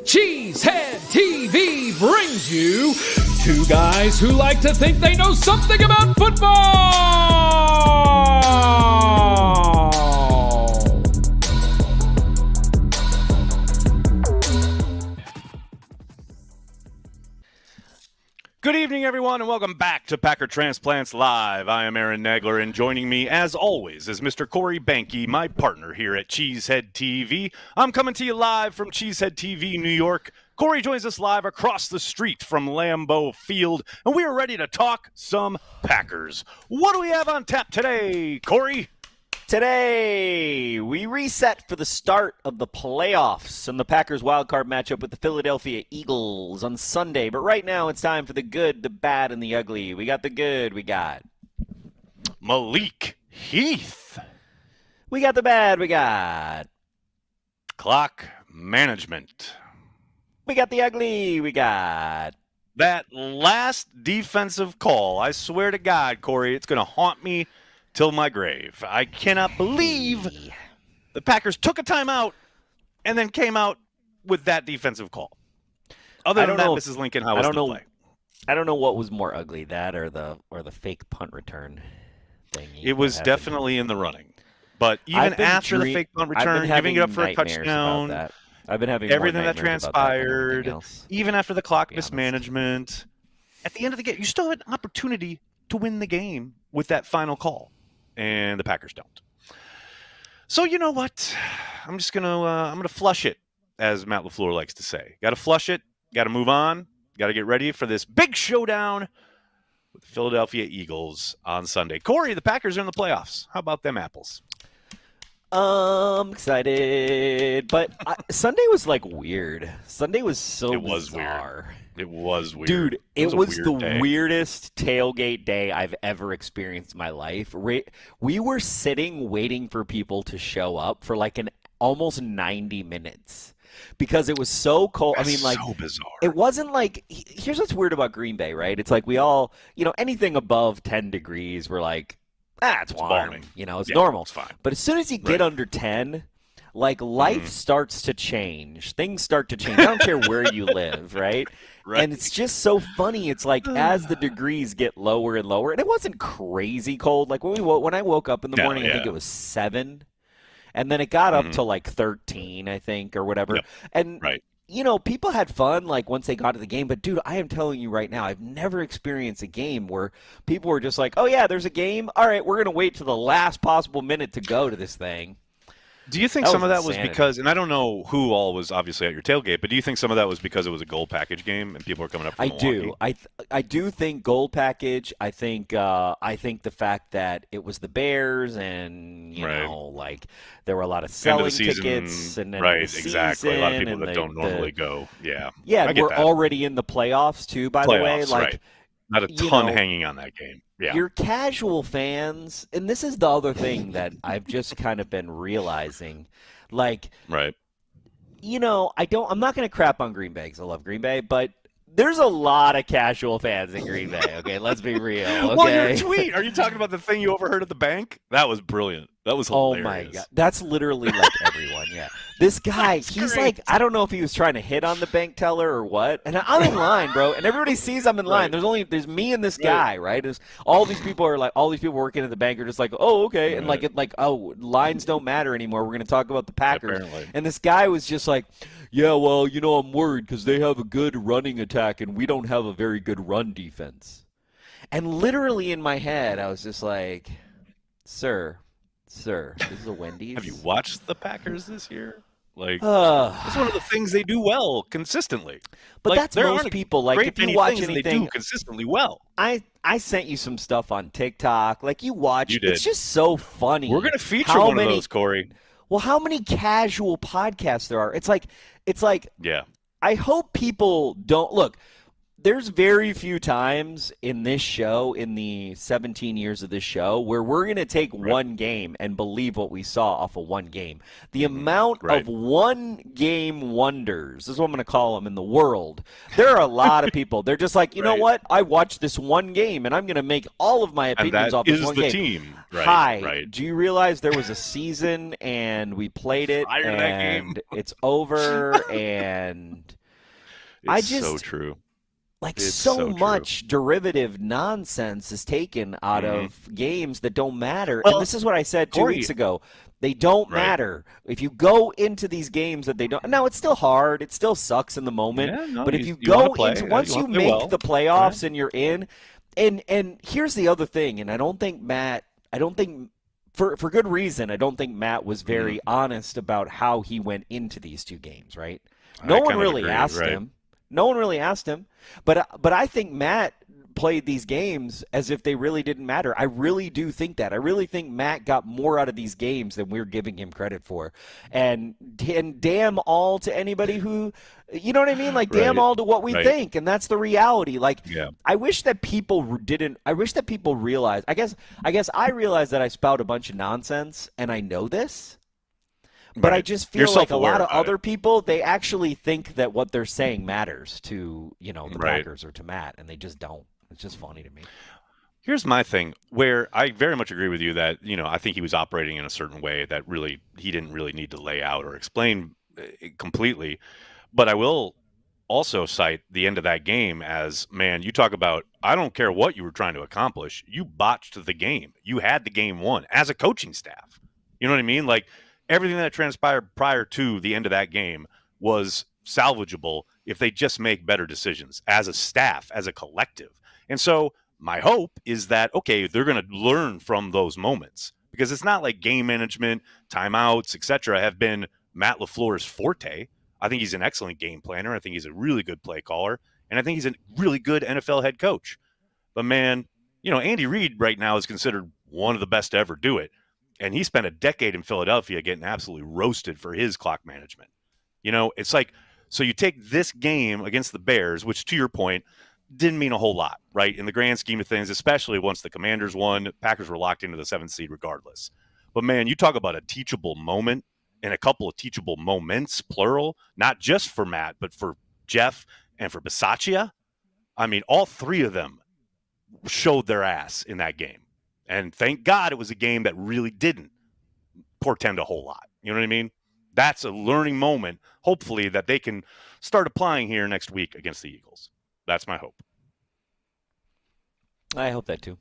Cheesehead TV brings you two guys who like to think they know something about football. Good evening, everyone, and welcome back to Packer Transplants Live. I am Aaron Nagler, and joining me, as always, is Mr. Corey Behnke, my partner here at Cheesehead TV. I'm coming to you live from Cheesehead TV, New York. Corey joins us live across the street from Lambeau Field, and we are ready to talk some Packers. What do we have on tap today, Corey? Today, we reset for the start of the playoffs and the Packers wildcard matchup with the Philadelphia Eagles on Sunday. But right now, it's time for the good, the bad, and the ugly. We got the good. We got Malik Heath. We got the bad. We got Clock management. We got the ugly. We got that last defensive call. I swear to God, Corey, it's going to haunt me till my grave. I cannot believe the Packers took a timeout and then came out with that defensive call. Other than that, Mrs. Lincoln, how was the play? I don't know what was more ugly, that or the fake punt return thing. It was definitely in the running. But even after the fake punt return, giving it up for a touchdown, I've been having everything that transpired, even after the clock mismanagement, at the end of the game, you still had an opportunity to win the game with that final call. And the Packers don't. So you know what? I'm just gonna flush it, as Matt LaFleur likes to say. Got to flush it. Got to move on. Got to get ready for this big showdown with the Philadelphia Eagles on Sunday. Corey, the Packers are in the playoffs. How about them apples? I'm excited, but Sunday was like weird. Sunday was so bizarre. Weird. It was weird. Dude, it was the weirdest tailgate day I've ever experienced in my life. We were sitting waiting for people to show up for like almost 90 minutes because it was so cold. That's so bizarre. It wasn't like, here's what's weird about Green Bay, right? It's like we all, anything above 10 degrees, we're like, it's warm. Balmy. It's normal. It's fine. But as soon as you get under 10, like life starts to change. Things start to change. I don't care where you live, right? Right. And it's just so funny. It's like as the degrees get lower and lower, and it wasn't crazy cold. Like when I woke up in the morning, I think it was 7, and then it got up to like 13, I think, or whatever. Yep. And people had fun like once they got to the game. But dude, I am telling you right now, I've never experienced a game where people were just like, "Oh yeah, there's a game. All right, we're gonna wait to the last possible minute to go to this thing." Do you think some of that was because, and I don't know who all was obviously at your tailgate, but do you think some of that was because it was a gold package game and people were coming up from Milwaukee? I do think gold package. I think the fact that it was the Bears and like there were a lot of selling tickets and then exactly. A lot of people that don't normally go. Yeah, we're already in the playoffs too. By the way, like not a ton hanging on that game. Yeah. Your casual fans, and this is the other thing that I've just kind of been realizing, like, I'm not going to crap on Green Bay because I love Green Bay, but there's a lot of casual fans in Green Bay. Okay, let's be real. Okay? Well, your tweet. Are you talking about the thing you overheard at the bank? That was brilliant. That was hilarious. Oh my God, that's literally like everyone. Yeah, this guy, he's like, I don't know if he was trying to hit on the bank teller or what. And I'm in line, bro, and everybody sees I'm in line. There's me and this guy, right? There's all these people working at the bank are just like, oh okay, and lines don't matter anymore. We're gonna talk about the Packers. Apparently. And this guy was just like, yeah, well, I'm worried because they have a good running attack and we don't have a very good run defense. And literally in my head, I was just like, Sir, this is a Wendy's. Have you watched the Packers this year? Like, it's one of the things they do well consistently. But that's most people. Like, if you watch anything, they do consistently well. I sent you some stuff on TikTok. Like, you watch. You did. It's just so funny. We're gonna feature one of those, Corey. Well, how many casual podcasts there are? It's like. Yeah. I hope people don't look. there's very few times in this show, in the 17 years of this show, where we're going to take one game and believe what we saw off of one game. The amount of one-game wonders, this is what I'm going to call them, in the world, there are a lot of people. They're just like, you know what? I watched this one game, and I'm going to make all of my opinions off this one game. Team. Hi, do you realize there was a season, and we played it, and it's over, and it's so true. Like, so much derivative nonsense is taken out of games that don't matter. And this is what I said 2 weeks ago. They don't matter. If you go into these games that they don't... Now, it's still hard. It still sucks in the moment. But if you go into... Once you make the playoffs and you're in... And here's the other thing. And I don't think Matt... For good reason, I don't think Matt was very honest about how he went into these two games, right? No one really asked him. No one really asked him. But I think Matt played these games as if they really didn't matter. I really do think that. I really think Matt got more out of these games than we're giving him credit for. And damn all to anybody who, you know what I mean? Like, damn all to what we think. And that's the reality. Like, I wish that people realized. I guess I realized that I spout a bunch of nonsense, and I know this. But I just feel like a lot of other people, they actually think that what they're saying matters to, the Packers or to Matt, and they just don't. It's just funny to me. Here's my thing, where I very much agree with you that, I think he was operating in a certain way that really he didn't really need to lay out or explain completely. But I will also cite the end of that game as, man, you talk about, I don't care what you were trying to accomplish. You botched the game. You had the game won as a coaching staff. You know what I mean? Like, everything that transpired prior to the end of that game was salvageable if they just make better decisions as a staff, as a collective. And so my hope is that, okay, they're going to learn from those moments, because it's not like game management, timeouts, etc. have been Matt LaFleur's forte. I think he's an excellent game planner. I think he's a really good play caller. And I think he's a really good NFL head coach. But, man, Andy Reid right now is considered one of the best to ever do it. And he spent a decade in Philadelphia getting absolutely roasted for his clock management. It's like, so you take this game against the Bears, which, to your point, didn't mean a whole lot, right? In the grand scheme of things, especially once the Commanders won, Packers were locked into the 7th seed regardless. But, man, you talk about a teachable moment and a couple of teachable moments, plural, not just for Matt, but for Jeff and for Bisaccia. I mean, all three of them showed their ass in that game. And thank God it was a game that really didn't portend a whole lot. You know what I mean? That's a learning moment, hopefully, that they can start applying here next week against the Eagles. That's my hope. I hope that too.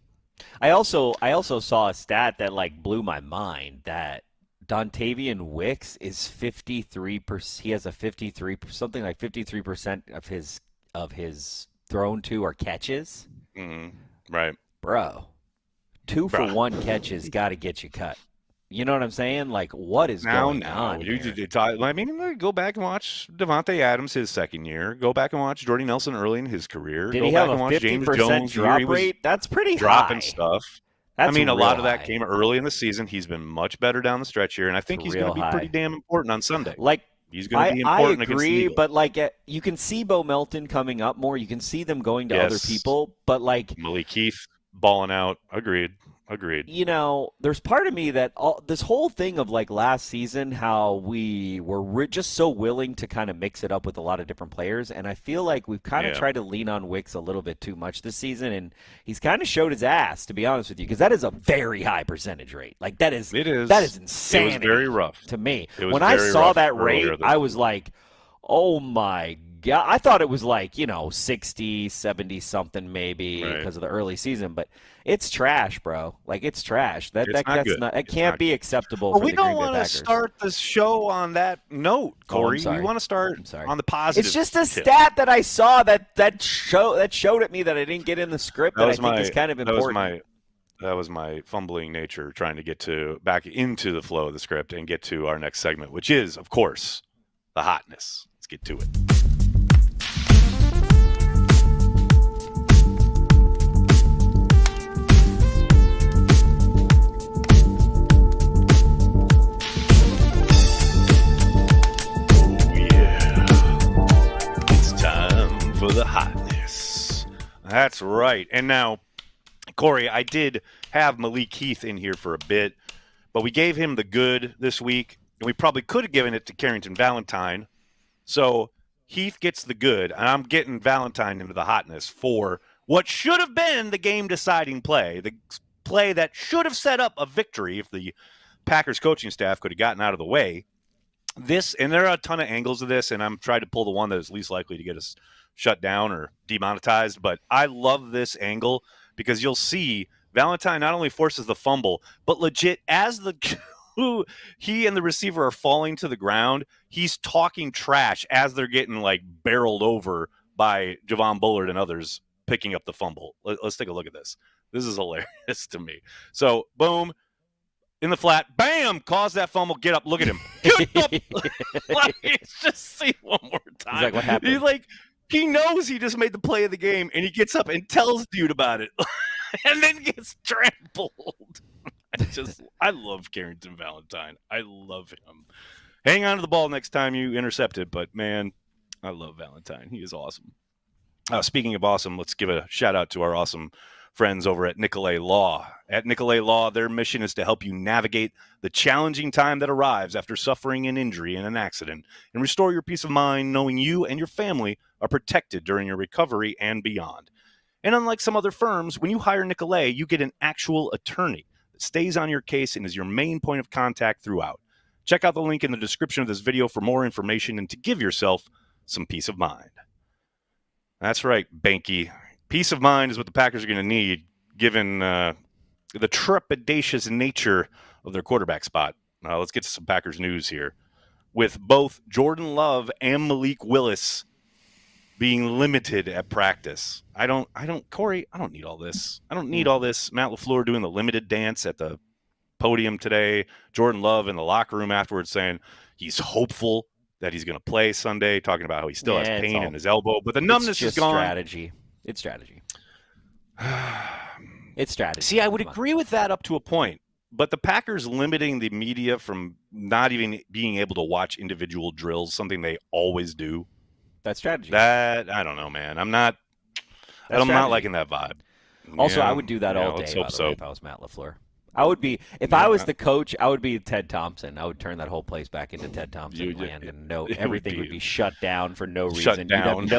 I also saw a stat that blew my mind, that Dontavian Wicks is 53%. He has a 53, something like 53% of his thrown to or catches. Right, bro. 2 for 1 catches got to get you cut. You know what I'm saying? Like, what is going on here? I mean, go back and watch Devontae Adams his second year. Go back and watch Jordy Nelson early in his career. Did he have a 50% drop rate? That's pretty high. Dropping stuff. A lot of that came early in the season. He's been much better down the stretch here, and I think he's going to be pretty damn important on Sunday. He's going to be important against the Eagles. But you can see Bo Melton coming up more. You can see them going to other people. But Malik Keith balling out. Agreed. There's part of me that this whole thing of last season, how we were just so willing to kind of mix it up with a lot of different players, and I feel like we've kind of tried to lean on Wicks a little bit too much this season, and he's kind of showed his ass, to be honest with you, because that is a very high percentage rate. That is insanity. It was very rough to me. When I saw that rate, I was like, oh my God. I thought it was 60, 70 something maybe because of the early season, but it's trash, bro. It's trash. It can't be acceptable. We don't want to start the show on that note, Corey. We want to start on the positive. It's just a stat that I saw that showed at me that I didn't get in the script that I think is kind of important. That was my fumbling nature trying to get back into the flow of the script and get to our next segment, which is, of course, the hotness. Let's get to it. For the hotness. That's right. And now, Corey, I did have Malik Heath in here for a bit, but we gave him the good this week, and we probably could have given it to Carrington Valentine. So Heath gets the good, and I'm getting Valentine into the hotness for what should have been the game-deciding play, the play that should have set up a victory if the Packers coaching staff could have gotten out of the way. This, and there are a ton of angles of this, and I'm trying to pull the one that is least likely to get us shut down or demonetized, but I love this angle because you'll see Valentine not only forces the fumble, but legit as he and the receiver are falling to the ground, he's talking trash as they're getting like barreled over by Javon Bullard and others picking up the fumble. Let's take a look at this. This is hilarious to me. So, boom. In the flat, bam, cause that fumble, get up, look at him. Just see one more time. He's like, what happened? He's like, he knows he just made the play of the game, and he gets up and tells dude about it, and then gets trampled. I love Carrington Valentine. I love him. Hang on to the ball next time you intercept it, but man, I love Valentine. He is awesome. Speaking of awesome, let's give a shout out to our awesome friends over at Nicolay Law. At Nicolay Law, their mission is to help you navigate the challenging time that arrives after suffering an injury in an accident and restore your peace of mind knowing you and your family are protected during your recovery and beyond. And unlike some other firms, when you hire Nicolay, you get an actual attorney that stays on your case and is your main point of contact throughout. Check out the link in the description of this video for more information and to give yourself some peace of mind. That's right, Behnke. Peace of mind is what the Packers are going to need, given the trepidatious nature of their quarterback spot. Let's get to some Packers news here. With both Jordan Love and Malik Willis being limited at practice, Corey, I don't need all this. I don't need all this. Matt LaFleur doing the limited dance at the podium today. Jordan Love in the locker room afterwards saying he's hopeful that he's going to play Sunday, talking about how he still has pain in his elbow, but the numbness is gone. It's strategy. It's strategy. See, I would agree with that up to a point, but the Packers limiting the media from not even being able to watch individual drills, something they always do. That's strategy. That, I don't know, man. I'm not liking that vibe. Also, I would do that all day, by the way, if I was Matt LaFleur. I would be, if I was the coach, I would be Ted Thompson. I would turn that whole place back into Ted Thompson land, and everything would be shut down for no reason. Down.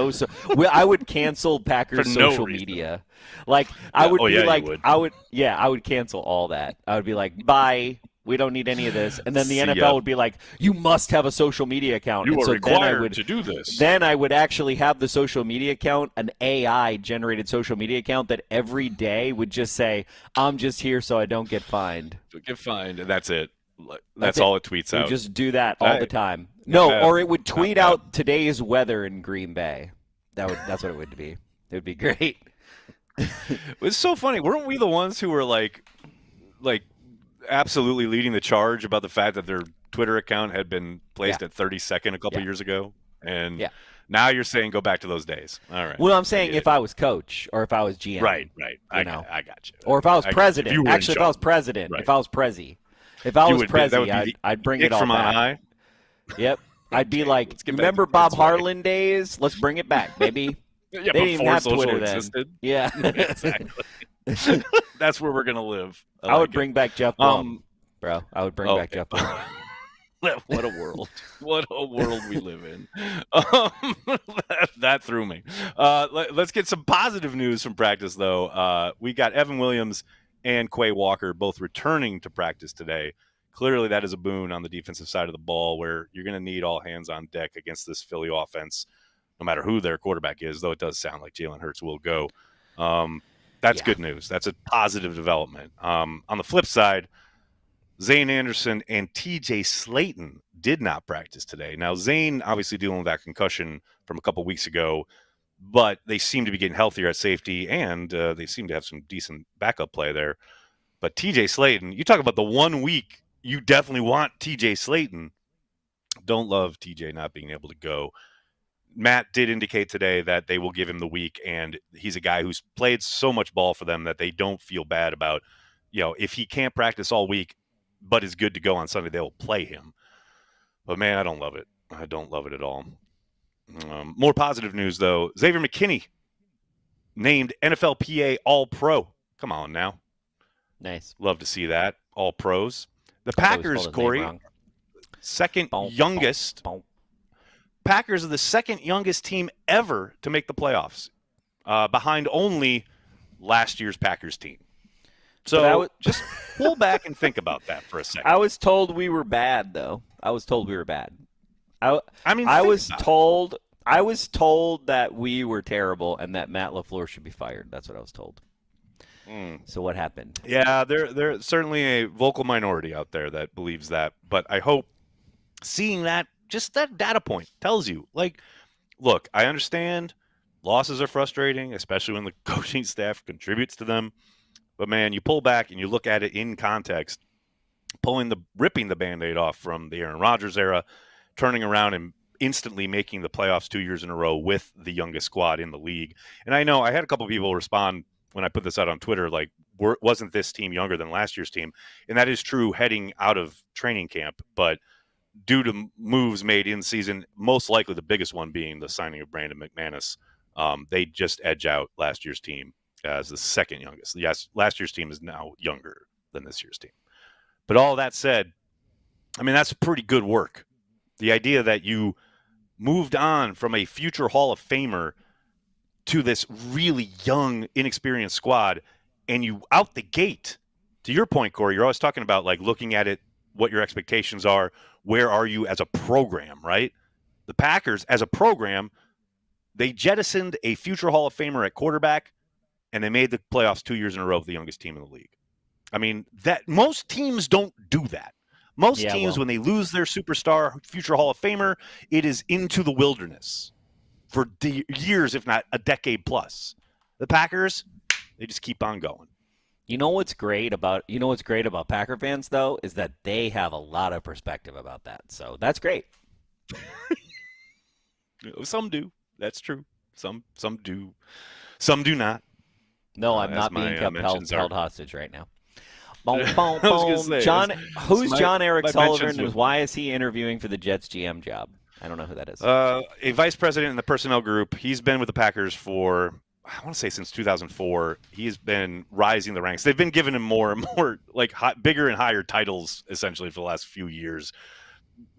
I would cancel Packers social media. Like I would cancel all that. I would be like, bye. We don't need any of this. And then the NFL would be like, you must have a social media account. You are required to do this. Then I would actually have the social media account, an AI-generated social media account that every day would just say, I'm just here so I don't get fined. Get fined, and that's it. That's all it tweets out. It would just do that all the time. No, or it would tweet out today's weather in Green Bay. That's what it would be. It would be great. It's so funny. Weren't we the ones who were like absolutely leading the charge about the fact that their Twitter account had been placed at 32nd a couple years ago? And now you're saying go back to those days. All right. Well, I'm saying if I was coach or if I was GM. Right. I got you. Or if I was president. Actually, if I was president. Right. If I was Prezi. If I was Prezi, I'd bring it all back. Yep. I'd be like, remember Bob Harlan days? Let's bring it back, baby. Yeah, they didn't even have Twitter existed. Then. Yeah. Exactly. That's where we're going to live. I would bring back Jeff Blum, bro. I would bring back Jeff Blum. What a world. What a world we live in. That threw me. Let's get some positive news from practice, though. We got Evan Williams and Quay Walker both returning to practice today. Clearly, that is a boon on the defensive side of the ball where you're going to need all hands on deck against this Philly offense, no matter who their quarterback is, though it does sound like Jalen Hurts will go. That's good news. That's a positive development. On the flip side, Zane Anderson and TJ Slayton did not practice today. Now, Zane obviously dealing with that concussion from a couple weeks ago, but they seem to be getting healthier at safety, and they seem to have some decent backup play there. But TJ Slayton, you talk about the 1 week you definitely want TJ Slayton. Don't love TJ not being able to go. Matt did indicate today that they will give him the week, and he's a guy who's played so much ball for them that they don't feel bad about, if he can't practice all week but is good to go on Sunday, they'll play him. But, man, I don't love it. I don't love it at all. More positive news, though. Xavier McKinney named NFLPA All-Pro. Come on now. Nice. Love to see that. All-Pros. The Packers, Corey, second youngest. Packers are the second youngest team ever to make the playoffs, behind only last year's Packers team. So just pull back and think about that for a second. I was told we were bad, though. I was told I was told that we were terrible and that Matt LaFleur should be fired. That's what I was told. So what happened? Yeah, there's certainly a vocal minority out there that believes that. But I hope seeing that, just that data point tells you, like, look, I understand losses are frustrating, especially when the coaching staff contributes to them. But, man, you pull back and you look at it in context, ripping the Band-Aid off from the Aaron Rodgers era, turning around and instantly making the playoffs 2 years in a row with the youngest squad in the league. And I know I had a couple people respond when I put this out on Twitter, like, wasn't this team younger than last year's team? And that is true heading out of training camp. But due to moves made in season, most likely the biggest one being the signing of Brandon McManus, they just edge out last year's team as the second youngest. Yes, last year's team is now younger than this year's team. But all that said, I mean, that's pretty good work. The idea that you moved on from a future Hall of Famer to this really young, inexperienced squad, and you out the gate, to your point, Corey, you're always talking about, like, looking at it, what your expectations are, where are you as a program, right? The Packers, as a program, they jettisoned a future Hall of Famer at quarterback, and they made the playoffs 2 years in a row with the youngest team in the league. I mean, that most teams don't do that. Most teams, when they lose their superstar, future Hall of Famer, it is into the wilderness for years, if not a decade plus. The Packers, they just keep on going. You know what's great about Packer fans, though, is that they have a lot of perspective about that. So that's great. Some do. That's true. Some do. Some do not. No, I'm not being held hostage right now. Boom, I was gonna say, who's John Eric Sullivan, and why is he interviewing for the Jets GM job? I don't know who that is. A vice president in the personnel group. He's been with the Packers for, I want to say, since 2004. He's been rising the ranks. They've been giving him more and more, like, bigger and higher titles, essentially, for the last few years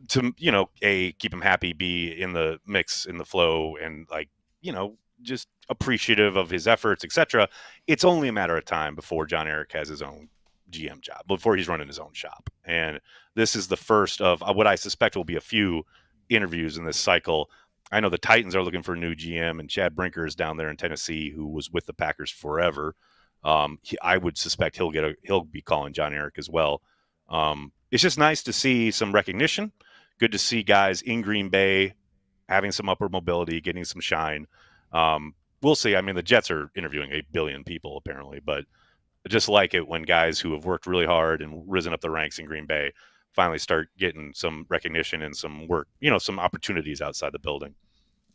to, A, keep him happy, B, in the mix, in the flow, and, like, just appreciative of his efforts, etc. It's only a matter of time before John Eric has his own GM job, before he's running his own shop. And this is the first of what I suspect will be a few interviews in this cycle. I know the Titans are looking for a new GM, and Chad Brinker is down there in Tennessee, who was with the Packers forever. I would suspect he'll be calling John Eric as well. It's just nice to see some recognition. Good to see guys in Green Bay having some upward mobility, getting some shine. We'll see. I mean, the Jets are interviewing 8 billion people apparently, but I just like it when guys who have worked really hard and risen up the ranks in Green Bay finally start getting some recognition and some work, some opportunities outside the building.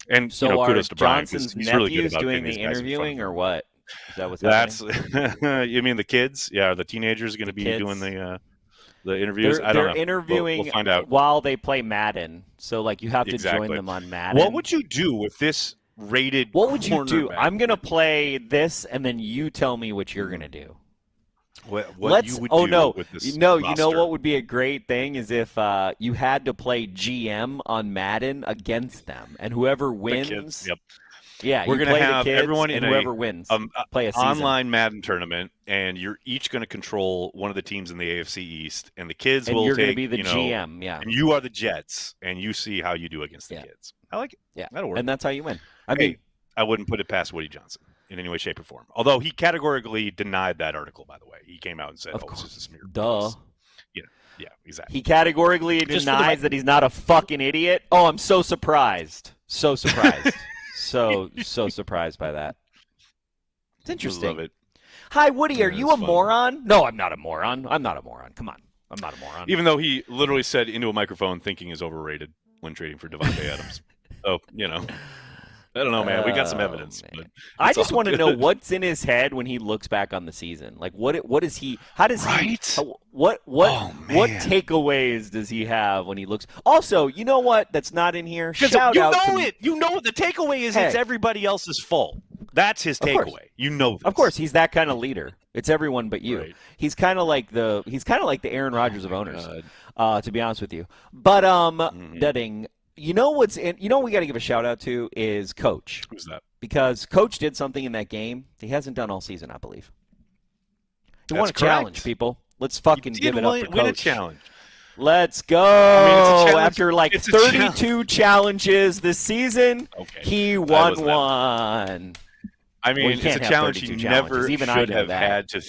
And so kudos to Brian. Johnson's he's really good about doing the interviewing, or what? Is that what's happening? You mean the kids? Yeah, the teenagers are going to be doing the interviews. I don't know. They're interviewing we'll find out while they play Madden. So, like, you have to join them on Madden. What would you do with this rated? What would you do? I'm going to play this, and then you tell me what you're going to do. What you would do with this roster. You know what would be a great thing is if you had to play GM on Madden against them, and whoever wins. The kids, yep. Yeah, we're going to have everyone in whoever wins play a season. Online Madden tournament, and you're each going to control one of the teams in the AFC East, and the kids will you're take. You're going to be the GM, yeah. And you are the Jets, and you see how you do against the kids. I like it. Yeah, that'll work. And that's how you win. I wouldn't put it past Woody Johnson in any way, shape, or form. Although he categorically denied that article, by the way. He came out and said, this is a smear. Duh. Yeah, exactly. He categorically denies that he's not a fucking idiot. Oh, I'm so surprised. So surprised. so surprised by that. It's interesting. Love it. Hi, Woody, are you a moron? No, I'm not a moron. I'm not a moron. Come on. I'm not a moron. Even though he literally said into a microphone thinking is overrated when trading for Devontae Adams. So, I don't know, man. We got some evidence. But I just want to know what's in his head when he looks back on the season. Like, what is he? How does he? What takeaways does he have when he looks? Also, you know what? That's not in here. Shout out. You know what the takeaway is? It's everybody else's fault. That's his Of course. takeaway. You know this. Of course, he's that kind of leader. It's everyone but you. Right. He's kind of like the Aaron Rodgers of owners, to be honest with you. But Dudding, you know what we got to give a shout out to is Coach. Who's that? Because Coach did something in that game he hasn't done all season, I believe. He won a challenge, people. Let's fucking give it up for Coach. Win a challenge. Let's go. After like 32 challenges this season, he won one. I mean, it's a challenge he never should have had to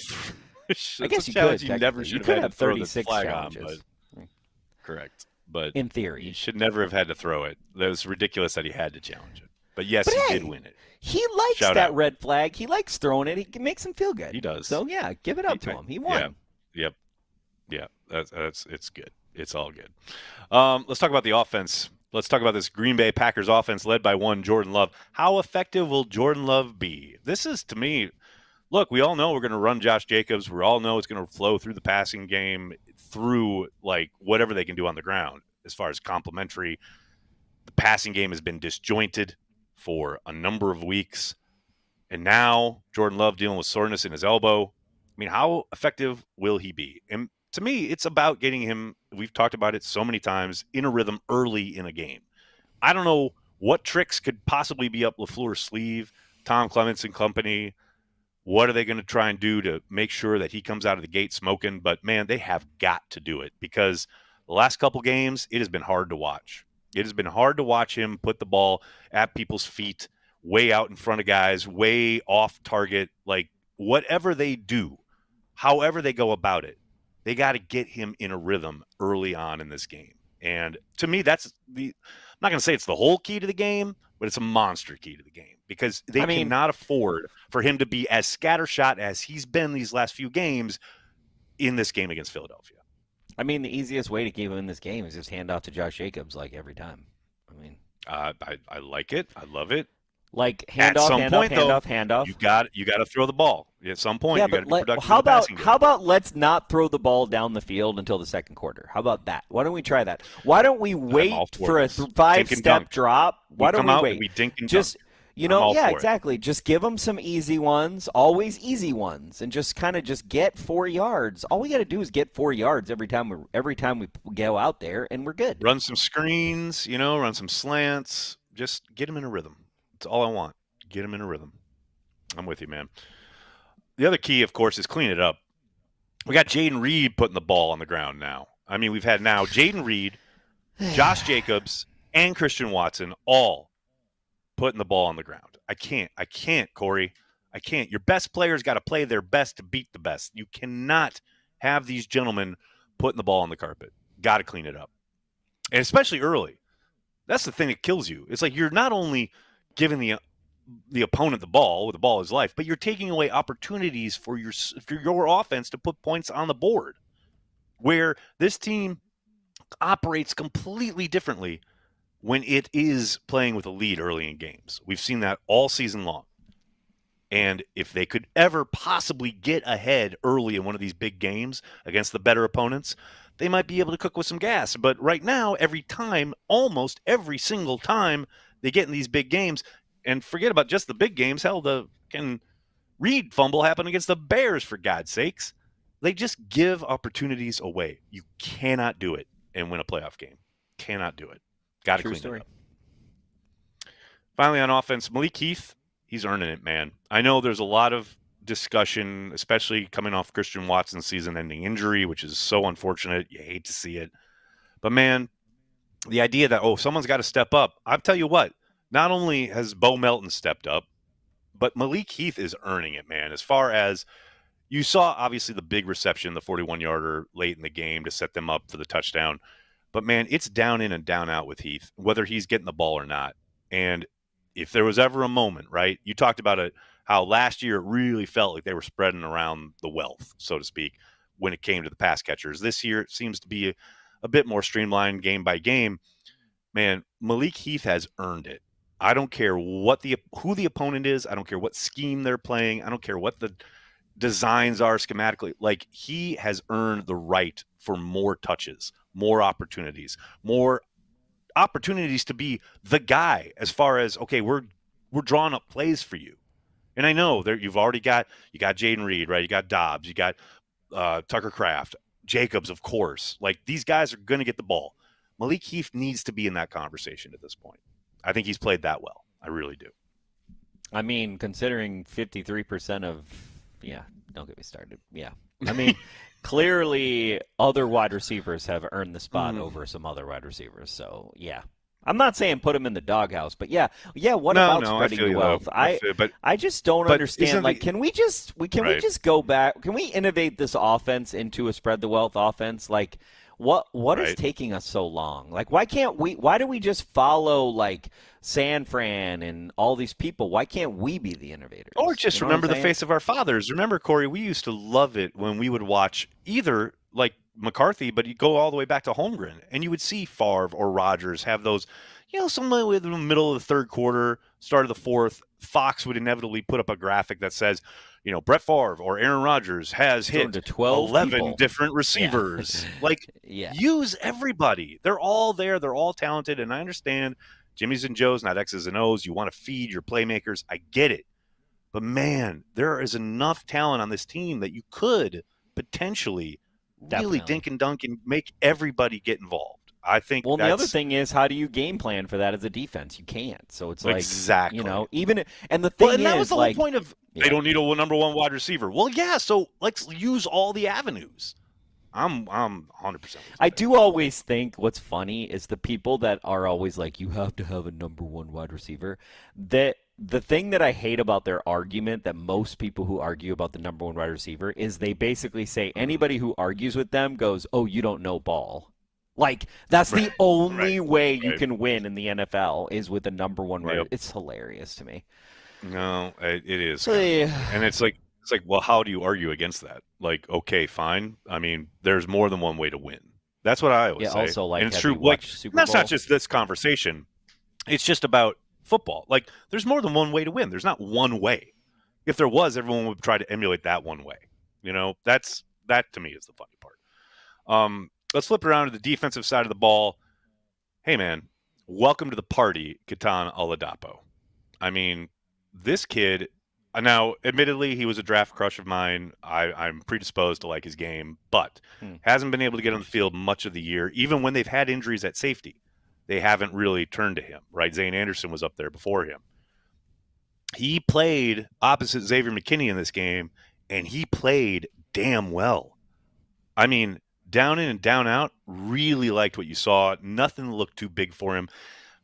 I guess you could. You never should have 36 challenges. Correct. But in theory, he should never have had to throw it. That was ridiculous that he had to challenge it. But yes, he did win it. He likes that red flag. He likes throwing it. It makes him feel good. He does. So yeah, give it up to him. He won. Yep. It's good. It's all good. Let's talk about the offense. Let's talk about this Green Bay Packers offense led by one Jordan Love. How effective will Jordan Love be? This is, to me, look, we all know we're going to run Josh Jacobs. We all know it's going to flow through the passing game, through like whatever they can do on the ground as far as complementary. The passing game has been disjointed for a number of weeks. And now Jordan Love dealing with soreness in his elbow. I mean, how effective will he be? And to me, it's about getting him, we've talked about it so many times, in a rhythm early in a game. I don't know what tricks could possibly be up LaFleur's sleeve, Tom Clements and company. What are they going to try and do to make sure that he comes out of the gate smoking? But, man, they have got to do it because the last couple games, it has been hard to watch. It has been hard to watch him put the ball at people's feet, way out in front of guys, way off target. Like, whatever they do, however they go about it, they got to get him in a rhythm early on in this game. And to me, I'm not going to say it's the whole key to the game, but it's a monster key to the game because they cannot afford for him to be as scattershot as he's been these last few games in this game against Philadelphia. I mean, the easiest way to keep him in this game is just hand off to Josh Jacobs like every time. I mean, I like it. I love it. Like hand off. You got to throw the ball at some point. Yeah, you got to be productive. How about let's not throw the ball down the field until the second quarter? How about that? Why don't we try that? Why don't we wait for a 5-step drop? Why don't we wait? We dink and just exactly. Just give them some easy ones, always easy ones, and just kind of get 4 yards. All we got to do is get 4 yards every time we go out there, and we're good. Run some screens, run some slants. Just get them in a rhythm. That's all I want. Get him in a rhythm. I'm with you, man. The other key, of course, is clean it up. We got Jaden Reed putting the ball on the ground now. I mean, we've had now Jaden Reed, Josh Jacobs, and Christian Watson all putting the ball on the ground. I can't, Corey. I can't. Your best players got to play their best to beat the best. You cannot have these gentlemen putting the ball on the carpet. Got to clean it up. And especially early. That's the thing that kills you. It's like you're not only giving the opponent the ball is life, but you're taking away opportunities for your offense to put points on the board, where this team operates completely differently when it is playing with a lead early in games. We've seen that all season long. And if they could ever possibly get ahead early in one of these big games against the better opponents, they might be able to cook with some gas. But right now, almost every single time they get in these big games, and forget about just the big games. Hell, the Reed fumble happened against the Bears, for God's sakes. They just give opportunities away. You cannot do it and win a playoff game. Cannot do it. Got to clean it up. Finally, on offense, Malik Heath, he's earning it, man. I know there's a lot of discussion, especially coming off Christian Watson's season-ending injury, which is so unfortunate. You hate to see it. But, man, the idea that, someone's got to step up. I'll tell you what, not only has Bo Melton stepped up, but Malik Heath is earning it, man. As far as you saw, obviously, the big reception, the 41-yarder late in the game to set them up for the touchdown. But, man, it's down in and down out with Heath, whether he's getting the ball or not. And if there was ever a moment, right, you talked about it, how last year it really felt like they were spreading around the wealth, so to speak, when it came to the pass catchers. This year it seems to be a bit more streamlined game by game. Man, Malik Heath has earned it. I don't care who the opponent is. I don't care what scheme they're playing. I don't care what the designs are schematically. Like, he has earned the right for more touches, more opportunities to be the guy as far as, okay, we're drawing up plays for you. And I know you've already got Jaden Reed, right? You got Dobbs, you got Tucker Kraft, Jacobs, of course. Like, these guys are going to get the ball. Malik Heath needs to be in that conversation at this point. I think he's played that well. I really do. I mean, considering 53% of don't get me started. Yeah. I mean, clearly other wide receivers have earned the spot over some other wide receivers. So, yeah. I'm not saying put him in the doghouse, but what about spreading the wealth? I just don't understand. Like, can we just go back? Can we innovate this offense into a spread the wealth offense? Like, what is taking us so long? Like, why do we just follow like San Fran and all these people? Why can't we be the innovators? Or just remember the face of our fathers. Remember, Corey, we used to love it when we would watch either like McCarthy, but you go all the way back to Holmgren, and you would see Favre or Rodgers have those, somewhere in the middle of the third quarter, start of the fourth, Fox would inevitably put up a graphic that says, Brett Favre or Aaron Rodgers has hit 11 different receivers. Use everybody. They're all there. They're all talented, and I understand Jimmy's and Joe's, not X's and O's. You want to feed your playmakers. I get it. But, man, there is enough talent on this team that you could potentially really dink and dunk and make everybody get involved. I think. Well, the other thing is, how do you game plan for that as a defense? You can't. So it's like, exactly. Even and the thing is, that was the whole point of they don't need a number one wide receiver. Well, yeah. So let's use all the avenues. I'm 100%. I do always think what's funny is the people that are always like, you have to have a number one wide receiver. That the thing that I hate about their argument, that most people who argue about the number one wide receiver, is they basically say anybody who argues with them goes, "Oh, you don't know ball." Like, that's the only way you can win in the NFL is with a number one wide. It's hilarious to me. No, it is. And it's like, well, how do you argue against that? Like, okay, fine. I mean, there's more than one way to win. That's what I always say. Also, like, and it's true. Like, that's not just this conversation. It's just about football. Like, there's more than one way to win. There's not one way. If there was, everyone would try to emulate that one way. That to me is the funny part. Let's flip around to the defensive side of the ball. Hey, man, welcome to the party, Ketan Oladapo. I mean, this kid, now, admittedly, he was a draft crush of mine. I'm predisposed to like his game, but hasn't been able to get on the field much of the year. Even when they've had injuries at safety, they haven't really turned to him, right? Zane Anderson was up there before him. He played opposite Xavier McKinney in this game, and he played damn well. I mean, down in and down out, really liked what you saw. Nothing looked too big for him.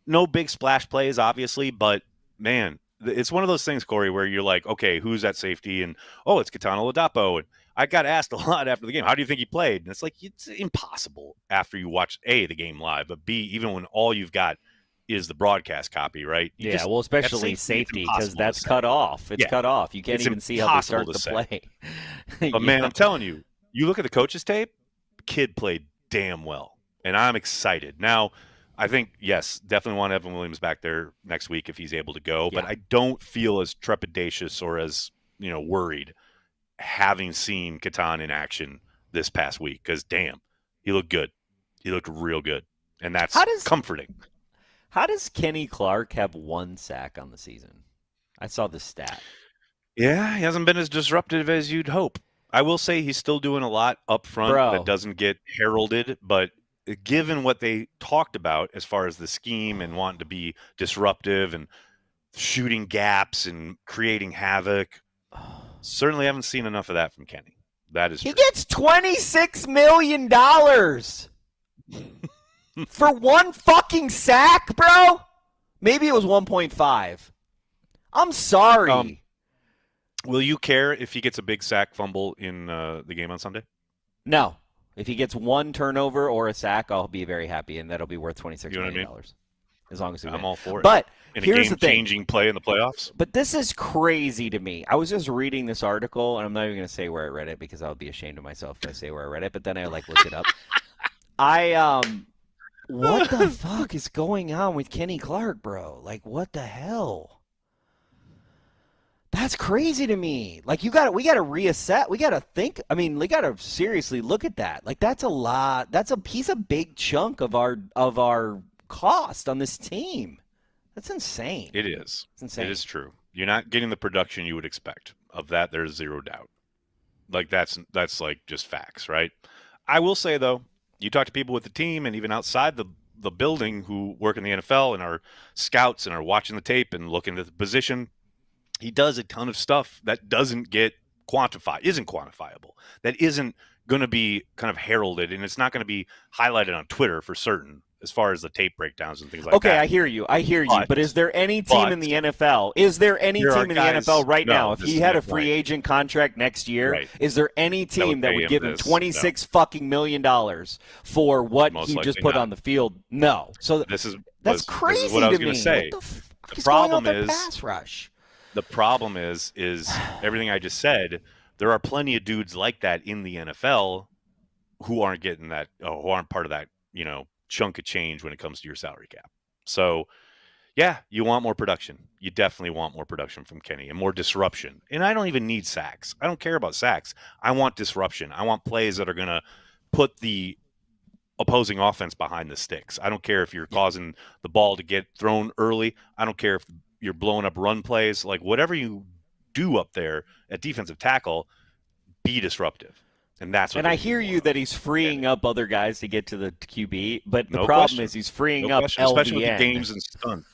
No big splash plays, obviously, but, man, it's one of those things, Corey, where you're like, okay, who's at safety? And, it's Ketan Oladapo. And I got asked a lot after the game, how do you think he played? And it's like, it's impossible after you watch, A, the game live, but B, even when all you've got is the broadcast copy, right? Especially safety, because that's cut off. It's cut off. You can't even see how they start to play. But, man, I'm telling you, you look at the coach's tape, kid played damn well, and I'm excited. Now, I think, yes, definitely want Evan Williams back there next week if he's able to go, but I don't feel as trepidatious or as, worried having seen Ketan in action this past week, because, damn, he looked good. He looked real good, and that's comforting. How does Kenny Clark have 1 sack on the season? I saw the stat. Yeah, he hasn't been as disruptive as you'd hope. I will say he's still doing a lot up front that doesn't get heralded, but given what they talked about as far as the scheme and wanting to be disruptive and shooting gaps and creating havoc, certainly haven't seen enough of that from Kenny. That is true. He gets $26 million for 1 fucking sack, bro. Maybe it was 1.5. I'm sorry. Will you care if he gets a big sack fumble in the game on Sunday? No. If he gets 1 turnover or a sack, I'll be very happy, and that'll be worth $26 million. As long as he wins. I'm all for it. But in here's a game-changing play in the playoffs. But this is crazy to me. I was just reading this article, and I'm not even going to say where I read it because I'll be ashamed of myself if I say where I read it. But then I looked it up. What the fuck is going on with Kenny Clark, bro? Like, what the hell? That's crazy to me. Like, we got to reassess. We got to think. I mean, we got to seriously look at that. Like, that's a lot. He's a big chunk of our cost on this team. That's insane. It is. It's insane. It is true. You're not getting the production you would expect. Of that, there's zero doubt. Like that's like just facts, right? I will say though, you talk to people with the team and even outside the building who work in the NFL and are scouts and are watching the tape and looking at the position. He does a ton of stuff that doesn't get isn't quantifiable, that isn't going to be kind of heralded, and it's not going to be highlighted on Twitter for certain as far as the tape breakdowns and things like that. Okay, I hear you. But is there any team in the NFL? Is there any team in the NFL right now? If he had a free agent contract next year, is there any team that would give him $26 fucking million for what he just put on the field? No. So that's crazy. This is what I was going to say. The problem is pass rush. The problem is everything I just said. There are plenty of dudes like that in the NFL who aren't getting that, who aren't part of that, chunk of change when it comes to your salary cap. So, yeah, you want more production. You definitely want more production from Kenny and more disruption. And I don't even need sacks. I don't care about sacks. I want disruption. I want plays that are going to put the opposing offense behind the sticks. I don't care if you're causing the ball to get thrown early. I don't care if you're blowing up run plays. Like, whatever you do up there at defensive tackle, be disruptive. And that's what. And I hear you that he's freeing up other guys to get to the QB, but the problem is he's freeing up LVN. Especially with the games and stunts.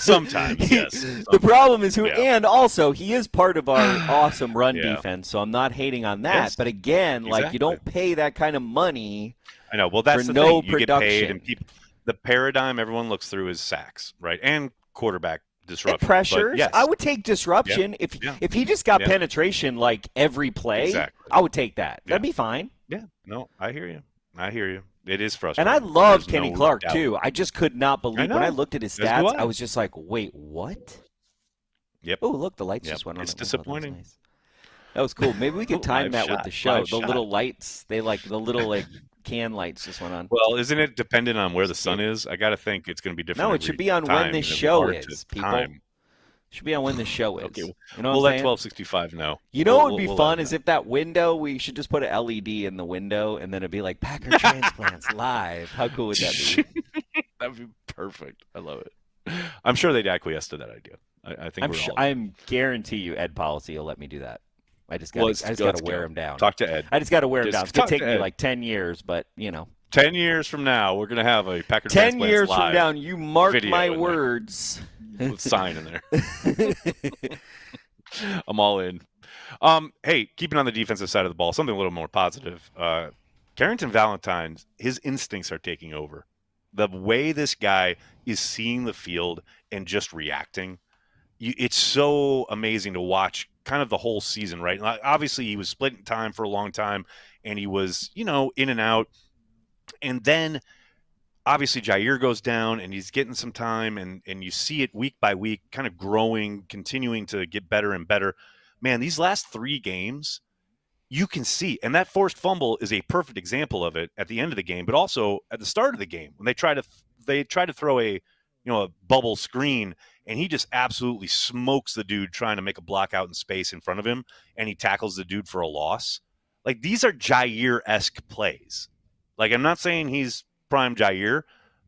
Sometimes, yes. The problem is and also he is part of our awesome run defense, so I'm not hating on that. Yes, but again, like, you don't pay that kind of money. I know. Well, that's the thing. You get paid, and the paradigm everyone looks through is sacks, right, and quarterback disruption. Pressures. Yes. I would take disruption if he just got penetration like every play. Exactly. I would take that. That'd be fine. Yeah. No, I hear you. It is frustrating. And I love Kenny Clark too. I just could not believe when I looked at his stats. I was just like, wait, what? Yep. Oh, look, the lights just went on. It's disappointing. Nice. That was cool. Maybe we could time that with the show. The little lights. They the little can lights just went on. Well, isn't it dependent on where the sun is? I got to think it's going to be different. No, it should be on when this show is, people. It should be on when the show is. Okay, we'll let 1265 know. You know what would be fun is if that window, we should just put an LED in the window, and then it'd be like Packer Transplants live. How cool would that be? That would be perfect. I love it. I'm sure they'd acquiesce to that idea. I think I'm guarantee you Ed Policy will let me do that. I just got to wear him down. Talk to Ed. I just got to wear him down. It's going to take me like 10 years, but 10 years from now, we're going to have a Packer 10 years from now, you mark my words. With sign in there. I'm all in. Hey, keeping on the defensive side of the ball, something a little more positive. Carrington Valentine, his instincts are taking over. The way this guy is seeing the field and just reacting, it's so amazing to watch kind of the whole season, right? Obviously, he was splitting time for a long time, and he was, in and out. And then, obviously, Jair goes down, and he's getting some time, and you see it week by week, kind of growing, continuing to get better and better. Man, these last 3 games, you can see, and that forced fumble is a perfect example of it at the end of the game, but also at the start of the game when they try to throw a bubble screen, and he just absolutely smokes the dude trying to make a block out in space in front of him, and he tackles the dude for a loss. Like, these are Jair-esque plays. Like, I'm not saying he's prime Jair,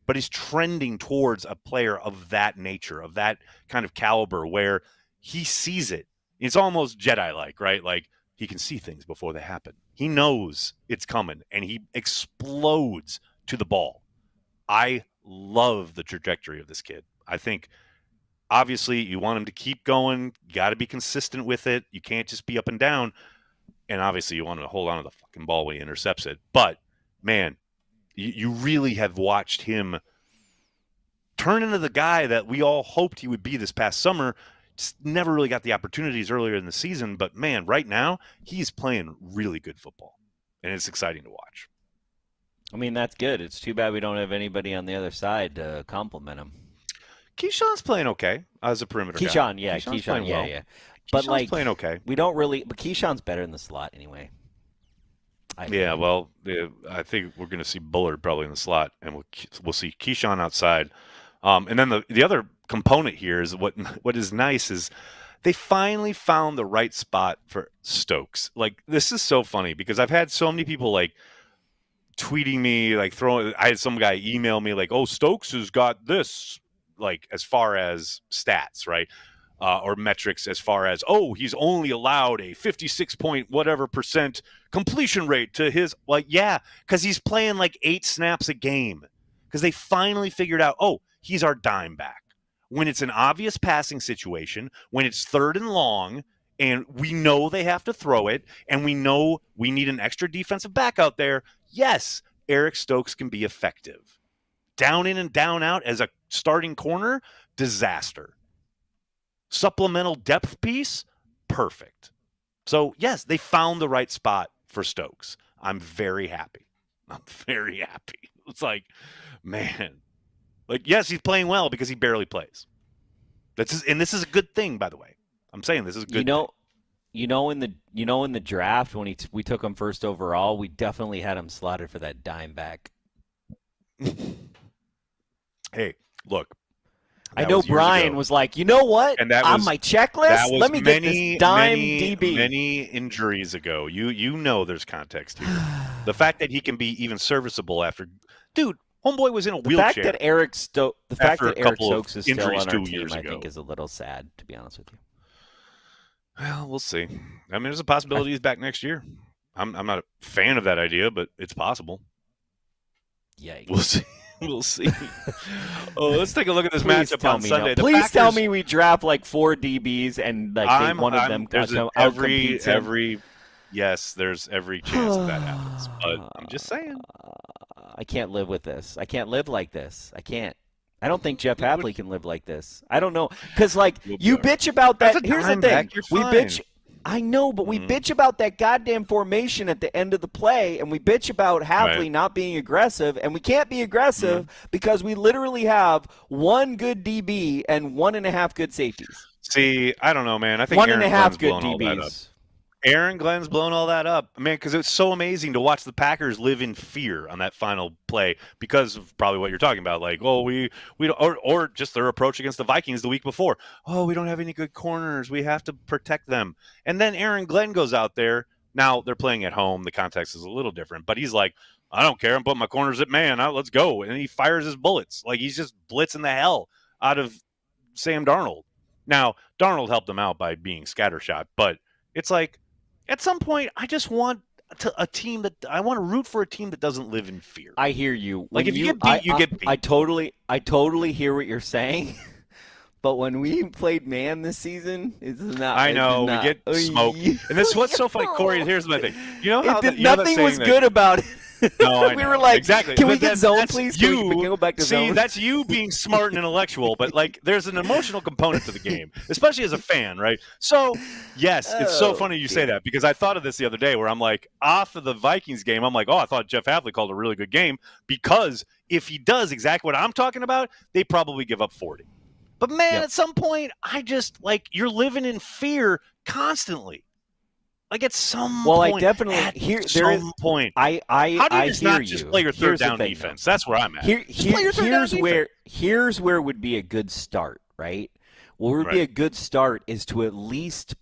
but he's trending towards a player of that nature, of that kind of caliber, where he sees it. It's almost Jedi-like, right? Like, he can see things before they happen. He knows it's coming, and he explodes to the ball. I love the trajectory of this kid. I think, obviously, you want him to keep going. You got to be consistent with it. You can't just be up and down. And obviously, you want him to hold on to the fucking ball when he intercepts it. But, man, you really have watched him turn into the guy that we all hoped he would be this past summer. Just never really got the opportunities earlier in the season. But, man, right now, he's playing really good football. And it's exciting to watch. I mean, that's good. It's too bad we don't have anybody on the other side to compliment him. Keyshawn's playing okay as a perimeter guy. Keyshawn, yeah. But, Keyshawn's playing okay. We don't really – but Keyshawn's better in the slot anyway. I think we're going to see Bullard probably in the slot, and we'll see Keyshawn outside. And then the other component here is what is nice is they finally found the right spot for Stokes. Like, this is so funny because I've had so many people, like, tweeting me, like I had some guy email me like, oh, Stokes has got this like as far as stats, right? Or metrics as far as, oh, he's only allowed a 56 point whatever % completion rate to his, like, yeah, because he's playing like 8 snaps a game. Because they finally figured out, oh, he's our dime back. When it's an obvious passing situation, when it's 3rd and long, and we know they have to throw it, and we know we need an extra defensive back out there, yes, Eric Stokes can be effective. Down in and down out as a starting corner, disaster. Supplemental depth piece, perfect. So, yes, they found the right spot for Stokes. I'm very happy. It's like, man. Like, yes, he's playing well because he barely plays. And this is a good thing, by the way. I'm saying this is a good thing. In the draft when we took him 1st overall, we definitely had him slotted for that dime back. Hey, look. I know Brian was like, you know what? And that on my checklist, let me get this dime DB. Many injuries ago. You know there's context here. The fact that he can be even serviceable after, dude, homeboy was in a wheelchair. The fact that Eric Stokes is still on our team, I think, is a little sad, to be honest with you. Well, we'll see. I mean, there's a possibility he's back next year. I'm not a fan of that idea, but it's possible. Yikes. We'll see. We'll see. Oh, let's take a look at this matchup on Sunday. Please tell me we draft like 4 DBs and like one of them every yes, there's every chance that happens. But I'm just saying. I can't live with this. I can't live like this. I can't. I don't think Jeff Hapley can live like this. I don't know. Because, like, you bitch about that. Here's the thing. We bitch. I know, but we bitch about that goddamn formation at the end of the play, and we bitch about Hapley not being aggressive, and we can't be aggressive because we literally have 1 good DB and 1.5 good safeties. See, I don't know, man. I think 1.5 good DBs. Aaron Glenn's blown all that up, man, because it's so amazing to watch the Packers live in fear on that final play because of probably what you're talking about. Like, oh, we don't, or just their approach against the Vikings the week before. Oh, we don't have any good corners. We have to protect them. And then Aaron Glenn goes out there. Now they're playing at home. The context is a little different, but he's like, I don't care. I'm putting my corners at man. Let's go. And he fires his bullets. Like, he's just blitzing the hell out of Sam Darnold. Now, Darnold helped him out by being scattershot, but it's like, at some point, I just want a team that I want to root for a team that doesn't live in fear. I hear you. Like, if you get beat, you get beat. I totally hear what you're saying. But when we played man this season, it's not. I know we get smoked, and this is what's so funny, Corey. Here's my thing. You know how nothing was good about it. No, I we know. were like, exactly. Can we get zone, please? You can we go back to zone? That's you being smart and intellectual, but like, there's an emotional component to the game, especially as a fan, right? So, yes, it's so funny you say that because I thought of this the other day where I'm like, off of the Vikings game, I'm like, oh, I thought Jeff Hapley called a really good game because if he does exactly what I'm talking about, they probably give up 40. But man, at some point, I just like you're living in fear constantly. Like at some point. I definitely How do you just not just play your third down defense? That's where I'm at. Here's where would be a good start, right? Where would be a good start is to at least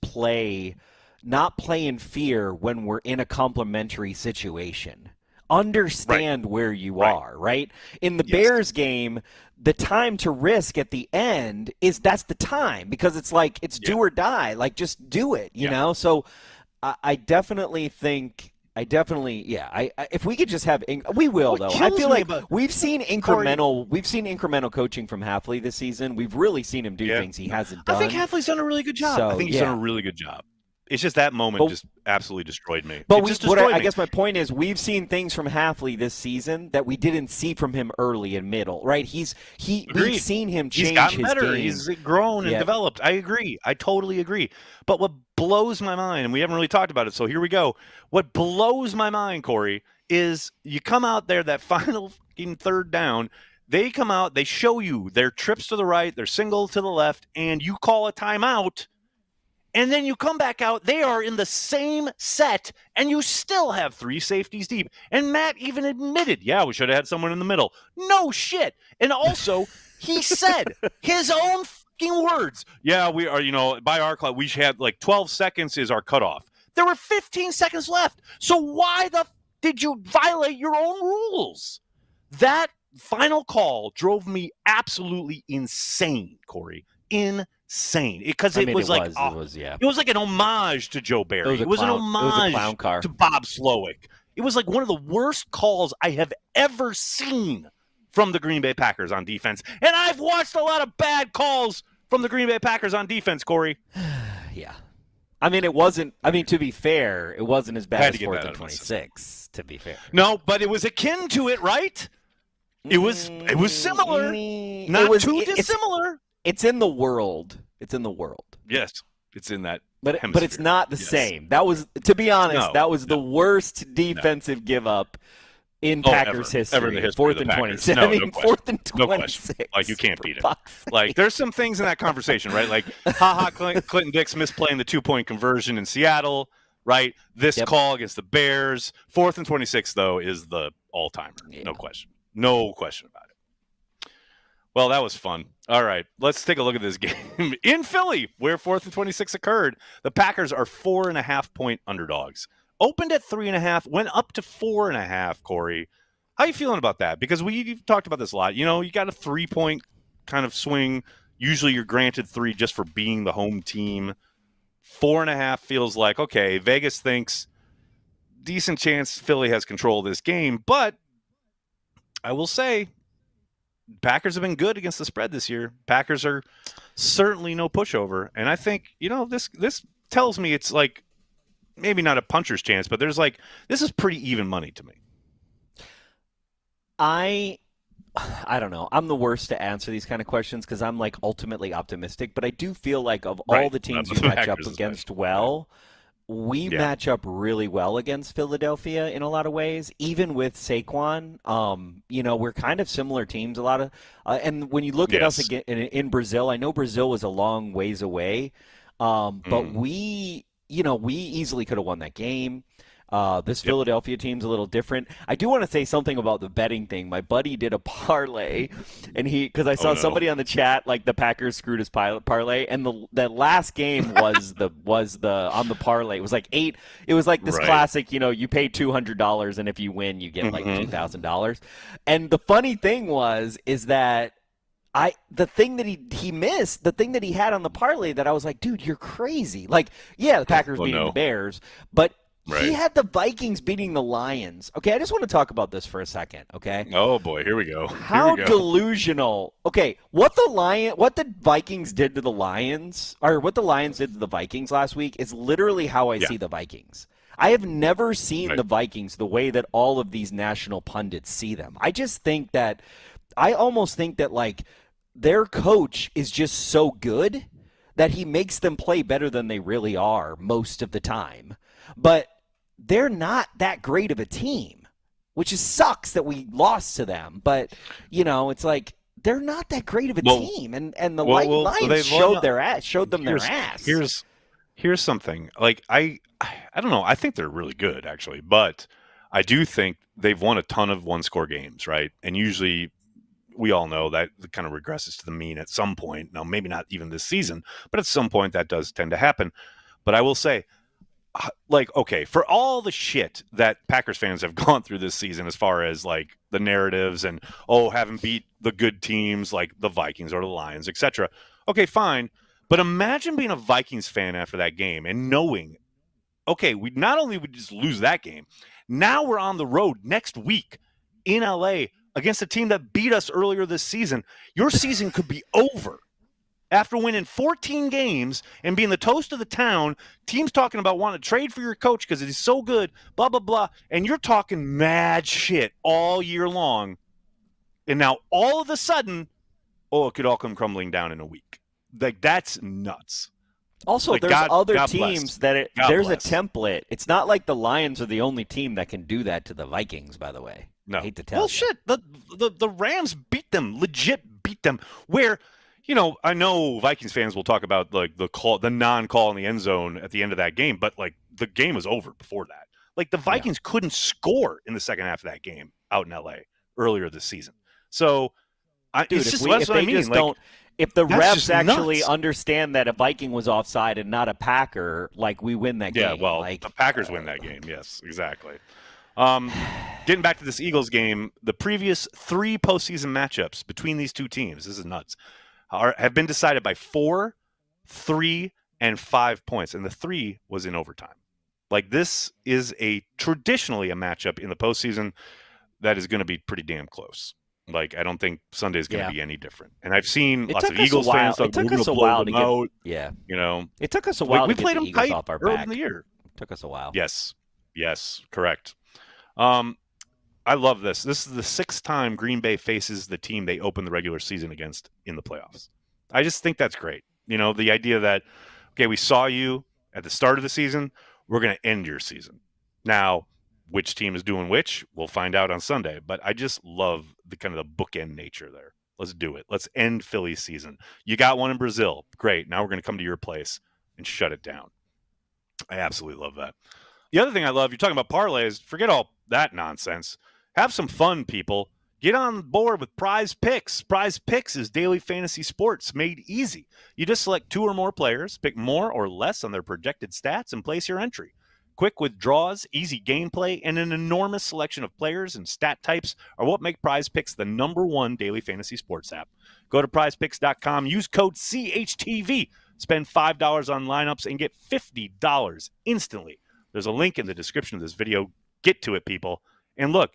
not play in fear when we're in a complementary situation. Understand where you are, right? In the Bears game, the time to risk at the end that's the time because it's like it's do or die. Like just do it, you know? So I definitely think if we could just have we will though. I feel like we've seen incremental coaching from Hapley this season. We've really seen him do things he hasn't done. I think Hapley's done a really good job. I think he's done a really good job. It's just that moment just absolutely destroyed me. But I guess my point is we've seen things from Hapley this season that we didn't see from him early and middle, right? We've seen him change He's gotten better. game. He's grown and developed. I agree. I totally agree. But what blows my mind, and we haven't really talked about it, so here we go. What blows my mind, Corey, is you come out there, that final third down, they come out, they show you their trips to the right, their single to the left, and you call a timeout. And then you come back out, they are in the same set, and you still have 3 safeties deep. And Matt even admitted, we should have had someone in the middle. No shit. And also, he said his own fucking words. Yeah, we are, by our clock, we had like 12 seconds is our cutoff. There were 15 seconds left. So why the did you violate your own rules? That final call drove me absolutely insane, Corey. Insane. Because it was like an homage to Joe Barry. It was an homage to Bob Slowick. It was like one of the worst calls I have ever seen from the Green Bay Packers on defense. And I've watched a lot of bad calls from the Green Bay Packers on defense, Corey. Yeah. I mean, to be fair, it wasn't as bad as 4th and 26, to be fair. No, but it was akin to it, right? It was similar. Not too dissimilar. It's in the world. It's in the world. Yes, it's in that But it's not the same. That was, to be honest, the worst defensive give up in Packers history. Ever in the history 4th and 26. No, 4th and 26. No question. Like, you can't beat it. Like, there's some things in that conversation, right? Like, Clinton Dix misplaying the 2-point conversion in Seattle, right? This call against the Bears. 4th and 26, though, is the all-timer. Yeah. No question. No question about it. Well, that was fun. All right, let's take a look at this game in Philly, where 4th and 26 occurred. The Packers are 4.5-point underdogs. Opened at 3.5, went up to 4.5. Corey, how are you feeling about that? Because we've talked about this a lot. You know, you got a 3-point kind of swing. Usually, you're granted 3 just for being the home team. 4.5 feels like, okay, Vegas thinks decent chance Philly has control of this game, but I will say, Packers have been good against the spread this year. Packers are certainly no pushover. And I think, this tells me it's like maybe not a puncher's chance, but this is pretty even money to me. I don't know. I'm the worst to answer these kind of questions because I'm like ultimately optimistic, but I do feel like of all the teams you match up against we match up really well against Philadelphia in a lot of ways, even with Saquon. We're kind of similar teams. A lot of, and when you look at us again in Brazil, I know Brazil is a long ways away, but we easily could have won that game. This Philadelphia team's a little different. I do want to say something about the betting thing. My buddy did a parlay, and because I saw somebody on the chat like the Packers screwed his parlay, and that last game was the on the parlay. It was like 8. It was like this classic. You pay $200, and if you win, you get like $2,000. And the funny thing is that the thing that he missed, the thing that he had on the parlay that I was like, dude, you're crazy. Like, yeah, the Packers beating the Bears, but he had the Vikings beating the Lions. Okay, I just want to talk about this for a second, okay? Oh, boy, here we go. How delusional. Okay, what the Vikings did to the Lions, or what the Lions did to the Vikings last week is literally how I see the Vikings. I have never seen the Vikings the way that all of these national pundits see them. I almost think that, like, their coach is just so good that he makes them play better than they really are most of the time. But they're not that great of a team, which sucks that we lost to them. But, it's like they're not that great of a team. And the Lions showed them their ass. Here's something. Like, I don't know. I think they're really good, actually. But I do think they've won a ton of one-score games, right? And usually we all know that it kind of regresses to the mean at some point. Now, maybe not even this season, but at some point that does tend to happen. But I will say, like, okay, for all the shit that Packers fans have gone through this season as far as, like, the narratives and, haven't beat the good teams like the Vikings or the Lions, etc. Okay, fine. But imagine being a Vikings fan after that game and knowing, okay, we not only would just lose that game, now we're on the road next week in LA against a team that beat us earlier this season. Your season could be over. After winning 14 games and being the toast of the town, teams talking about wanting to trade for your coach because he's so good, blah, blah, blah, and you're talking mad shit all year long. And now all of a sudden, it could all come crumbling down in a week. Like, that's nuts. Also, like, there's other teams there's a template. It's not like the Lions are the only team that can do that to the Vikings, by the way. No. I hate to tell you. Shit. The Rams beat them, legit beat them, where – I know Vikings fans will talk about, like, the non-call in the end zone at the end of that game, but, like, the game was over before that. Like, the Vikings couldn't score in the second half of that game out in LA earlier this season. So, it's just what I mean. Like, if the refs actually understand that a Viking was offside and not a Packer, like, we win that game. Yeah, well, the Packers win that game. Yes, exactly. Getting back to this Eagles game, the previous 3 postseason matchups between these two teams, this is nuts, have been decided by 4, 3, and 5 points, and the 3 was in overtime. Like, this is traditionally a matchup in the postseason that is going to be pretty damn close. Like, I don't think Sunday is going to be any different. And I've seen lots of Eagles fans talk, we're going to blow them out. Yeah. You know, it took us a while to get the Eagles tight off our early back. in the year. It took us a while. Yes, correct. I love this. This is the 6th time Green Bay faces the team they opened the regular season against in the playoffs. I just think that's great. You know, the idea that, okay, we saw you at the start of the season, we're going to end your season. Now, which team is doing which, we'll find out on Sunday. But I just love the kind of the bookend nature there. Let's do it. Let's end Philly's season. You got one in Brazil. Great. Now we're going to come to your place and shut it down. I absolutely love that. The other thing I love, you're talking about parlays, forget all that nonsense. Have some fun, people. Get on board with Prize Picks. Prize Picks is daily fantasy sports made easy. You just select 2 or more players, pick more or less on their projected stats, and place your entry. Quick withdrawals, easy gameplay, and an enormous selection of players and stat types are what make Prize Picks the #1 daily fantasy sports app. Go to prizepicks.com, use code CHTV, spend $5 on lineups, and get $50 instantly. There's a link in the description of this video. Get to it, people. And look,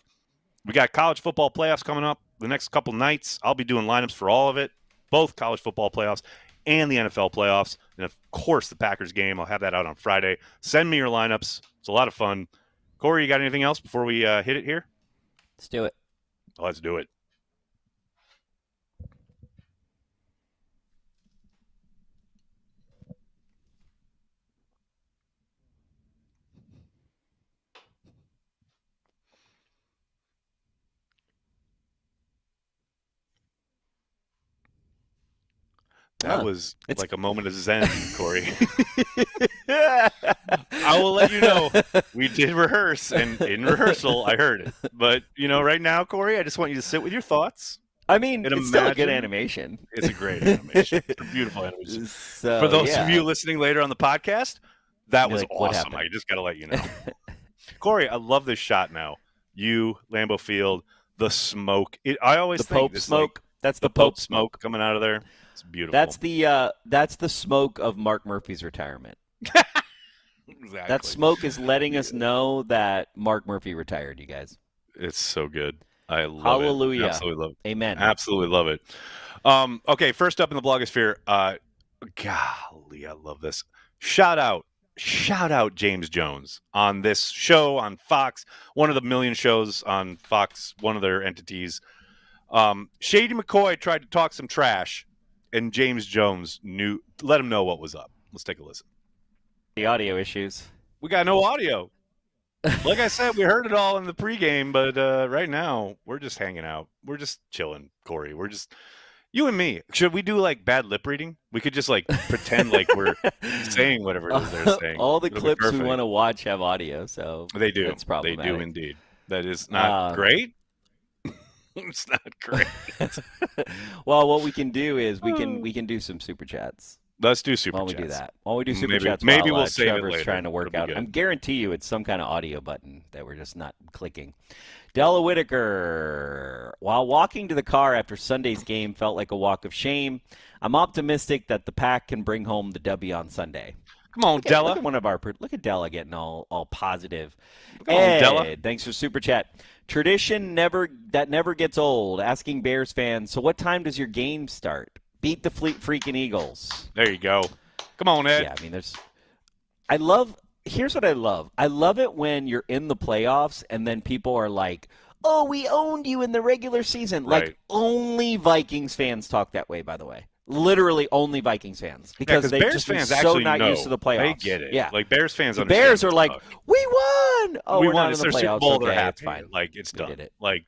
we got college football playoffs coming up the next couple nights. I'll be doing lineups for all of it, both college football playoffs and the NFL playoffs. And, of course, the Packers game. I'll have that out on Friday. Send me your lineups. It's a lot of fun. Corey, you got anything else before we hit it here? Let's do it. Let's do it. That was like a moment of zen, Corey. I will let you know. We did rehearse, and in rehearsal, I heard it. But, you know, right now, Corey, I just want you to sit with your thoughts. I mean, it's still a good animation. It's a great animation. It's a beautiful animation. So, for those of you listening later on the podcast, that was awesome. I just got to let you know. Corey, I love this shot now. You, Lambeau Field, the smoke. I always think Pope this smoke. That's the Pope smoke coming out of there. It's beautiful. That's the smoke of Mark Murphy's retirement. Exactly. That smoke is letting us know that Mark Murphy retired, you guys. It's so good. I love Hallelujah. it. Absolutely love it. Amen. Absolutely love it. Okay, first up in the blogosphere. Golly, I love this. Shout out James Jones on this show on Fox, one of the million shows on Fox, one of their entities. Shady McCoy tried to talk some trash, and James Jones let him know what was up. Let's take a listen. The audio issues. We got no audio. Like I said, we heard it all in the pregame, but right now we're just hanging out. We're just chilling, Corey. We're just you and me. Should we do like bad lip reading? We could just like pretend like we're saying whatever it is they're saying. All the clips we want to watch have audio, so they do. It's problematic. They do indeed. That is not great. It's not great. Well, what we can do is we can do some super chats. Let's do super chats. While we do that. While we do super chats, maybe we'll save Trevor's it later. Trying to work out. I guarantee you it's some kind of audio button that we're just not clicking. Della Whitaker. While walking to the car after Sunday's game felt like a walk of shame, I'm optimistic that the Pack can bring home the W on Sunday. Come on, Della. Look at Della getting all positive. Come on, Della. Thanks for super chat. Tradition never gets old. Asking Bears fans, so what time does your game start? Beat the freaking Eagles. There you go. Come on, Ed. Yeah, I mean, here's what I love. I love it when you're in the playoffs and then people are like, oh, we owned you in the regular season. Right. Like, only Vikings fans talk that way, by the way. Literally only Vikings fans. Because they Bears just fans so actually not know. used to the playoffs. They get it. Yeah. Like, Bears fans the Bears are like, we won! Oh, we we're won. not It's in the their playoffs. Super Bowl. Okay, They're happy. it's fine. Like, it's We done. did it. Like,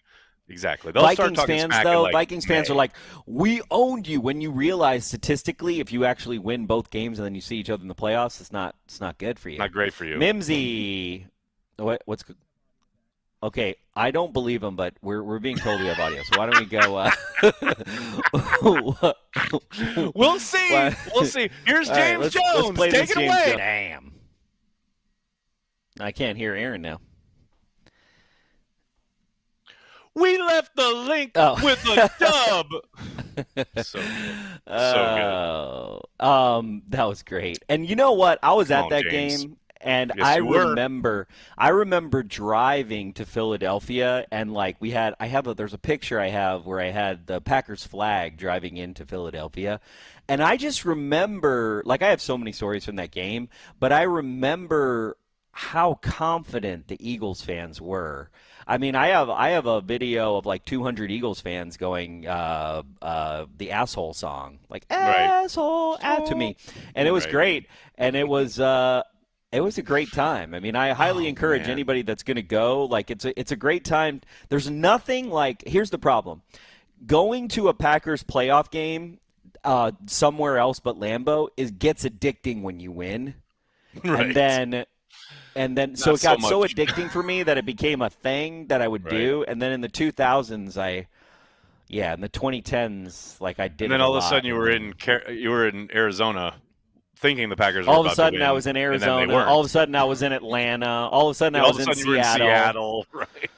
exactly. They'll start talking smack Vikings fans are like, we owned you. When you realize statistically, if you actually win both games and then you see each other in the playoffs, it's not good for you. Not great for you. Mimsy. What's okay, I don't believe him, but we're being told we have audio, so why don't we go? We'll see. We'll see. Here's James Jones. Take it away. Damn. I can't hear Aaron now. We left the link with a dub. So good. So good. That was great. And you know what? I was at that game. And yes, I remember driving to Philadelphia, and like there's a picture I have where I had the Packers flag driving into Philadelphia, and I just remember, like, I have so many stories from that game, but I remember how confident the Eagles fans were. I mean, I have a video of like 200 Eagles fans going the asshole song, like asshole to me, and it was great, and it was a great time. I mean, I highly encourage anybody that's going to go. Like, it's a great time. There's nothing like. Here's the problem: going to a Packers playoff game somewhere else but Lambeau gets addicting when you win, right. and then so it got so addicting for me that it became a thing that I would do. And then in the 2000s, in the 2010s, like I did. And then all of a sudden, you were in Arizona. Thinking the Packers were all of a about sudden to win, I was in Arizona. All of a sudden I was in Atlanta. All of a sudden I was in Seattle. Right.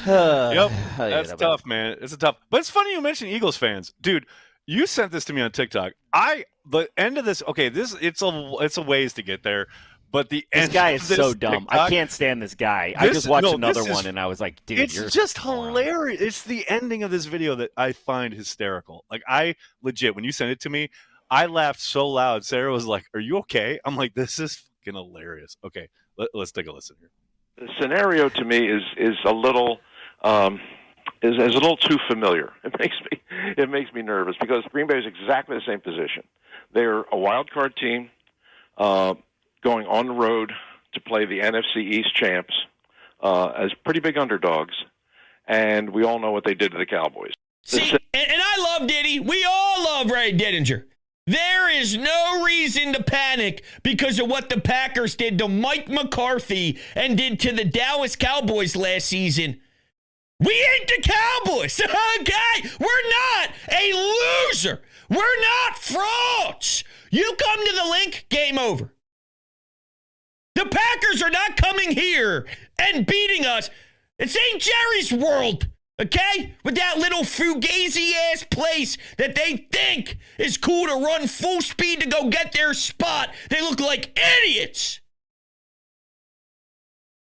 Yep. That's tough, man. It's tough. But it's funny you mentioned Eagles fans, dude. You sent this to me on TikTok. The end of this. Okay, it's a ways to get there. But this guy is so dumb. TikTok, I can't stand this guy. I just watched another one and I was like, dude, it's just hilarious. It's the ending of this video that I find hysterical. Like, I legit, when you sent it to me, I laughed so loud. Sarah was like, "Are you okay?" I'm like, "This is fucking hilarious." Okay, let's take a listen here. The scenario to me is a little is a little too familiar. It makes me nervous because Green Bay is exactly the same position. They're a wild card team going on the road to play the NFC East champs as pretty big underdogs, and we all know what they did to the Cowboys. See, and I love Diddy. We all love Ray Dittinger. There is no reason to panic because of what the Packers did to Mike McCarthy and did to the Dallas Cowboys last season. We ain't the Cowboys, okay? We're not a loser. We're not frauds. You come to the link, game over. The Packers are not coming here and beating us. It St. Jerry's World. Okay? With that little fugazi-ass place that they think is cool to run full speed to go get their spot. They look like idiots.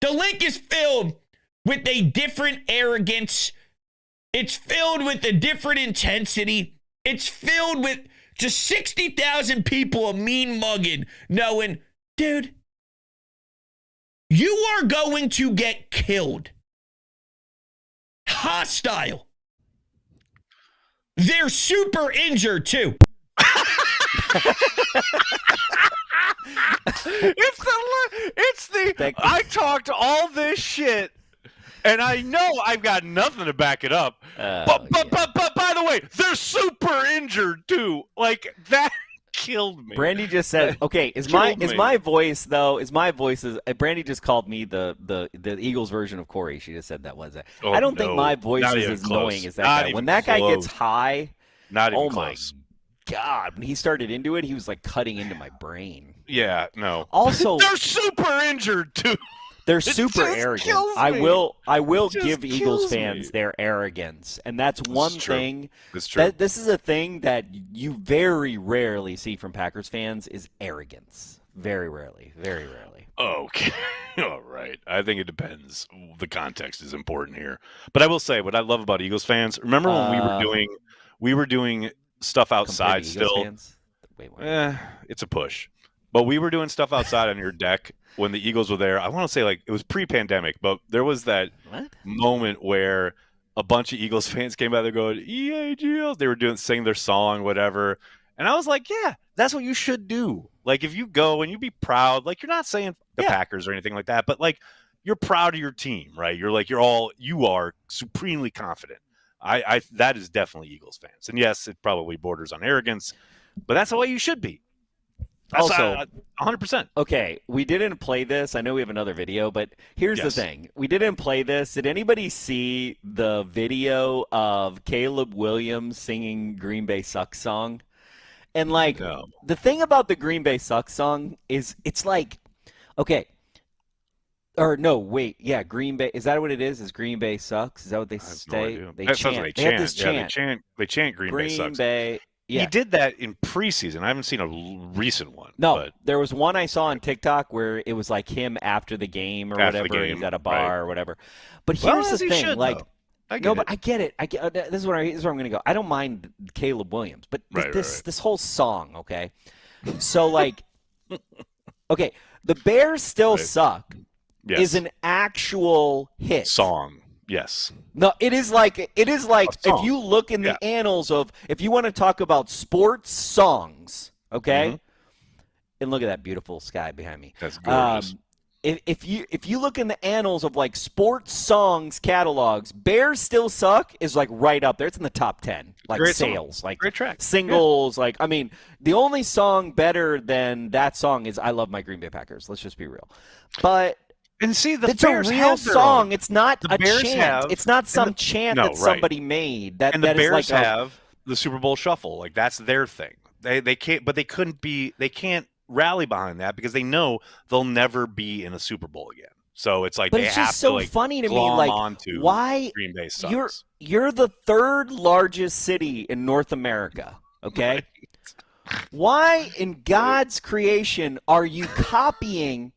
The link is filled with a different arrogance. It's filled with a different intensity. It's filled with just 60,000 people a mean mugging, knowing, dude, you are going to get killed. Hostile. They're super injured too. I talked all this shit, and I know I've got nothing to back it up. But by the way, they're super injured too. Like, that killed me. Brandy just said, "Okay, my voice Brandy just called me the Eagles version of Corey." She just said that was it. I don't think my voice is as annoying as that guy. When that guy gets high, not even close. My God, when he started into it, he was like cutting into my brain. Yeah, no. Also, they're super injured too. They're super arrogant. I will give Eagles fans their arrogance, and that's one thing. That's true. This is a thing that you very rarely see from Packers fans is arrogance. Very rarely. Very rarely. Okay. All right. I think it depends. The context is important here. But I will say what I love about Eagles fans. Remember when we were doing stuff outside still? Wait. It's a push. But we were doing stuff outside on your deck when the Eagles were there. I want to say, like, it was pre-pandemic, but there was that moment where a bunch of Eagles fans came out there going, EAGLs. They were singing their song, whatever. And I was like, yeah, that's what you should do. Like, if you go and you be proud, like, you're not saying the Packers or anything like that, but, like, you're proud of your team, right? You're like, you are supremely confident. That is definitely Eagles fans. And yes, it probably borders on arrogance, but that's the way you should be. Also, 100%. Okay, we didn't play this. I know we have another video, but here's the thing. We didn't play this. Did anybody see the video of Caleb Williams singing Green Bay Sucks song? And, like, the thing about the Green Bay Sucks song is it's like, okay, Or no, wait, yeah, Green Bay. Is that what it is? Is Green Bay sucks? Is that what they I have no say? idea. They That's what chant. they They have this chant. chant. They chant Green Bay Green sucks. Bay. Yeah. He did that in preseason. I haven't seen a recent one. No, but there was one I saw on TikTok where it was like him after the game or After the whatever. game, He's at a bar right. or whatever. But Well, here's as the he thing, should, like, though. I get no, it. but I get it. This is where I'm going to go. I don't mind Caleb Williams, but Right. this whole song, okay? So like, okay, the Bears still Right. suck Yes. is an actual hit. Song. Yes. No, it is like A song. if you look in the Yeah. annals of, if you want to talk about sports songs, okay? Mhm. And look at that beautiful sky behind me. That's gorgeous. If you look in the annals of like sports songs catalogs, Bears Still Suck is like right up there. It's in the top 10, like Great song. sales, like Great track. singles. Like, I mean, the only song better than that song is "I Love My Green Bay Packers." Let's just be real. But And see, the it's Bears a real have their song. own. It's not The a Bears chant. have- It's not some and the- chant no, that right. somebody made. That And the that is Bears like have the Super Bowl Shuffle. Like that's their thing. They can't, but they can't rally behind that because they know they'll never be in a Super Bowl again. So it's like But they it's have just so to like funny to me. glom Like, onto why Green Bay sucks. you're the third largest city in North America, okay? Why in God's creation are you copying?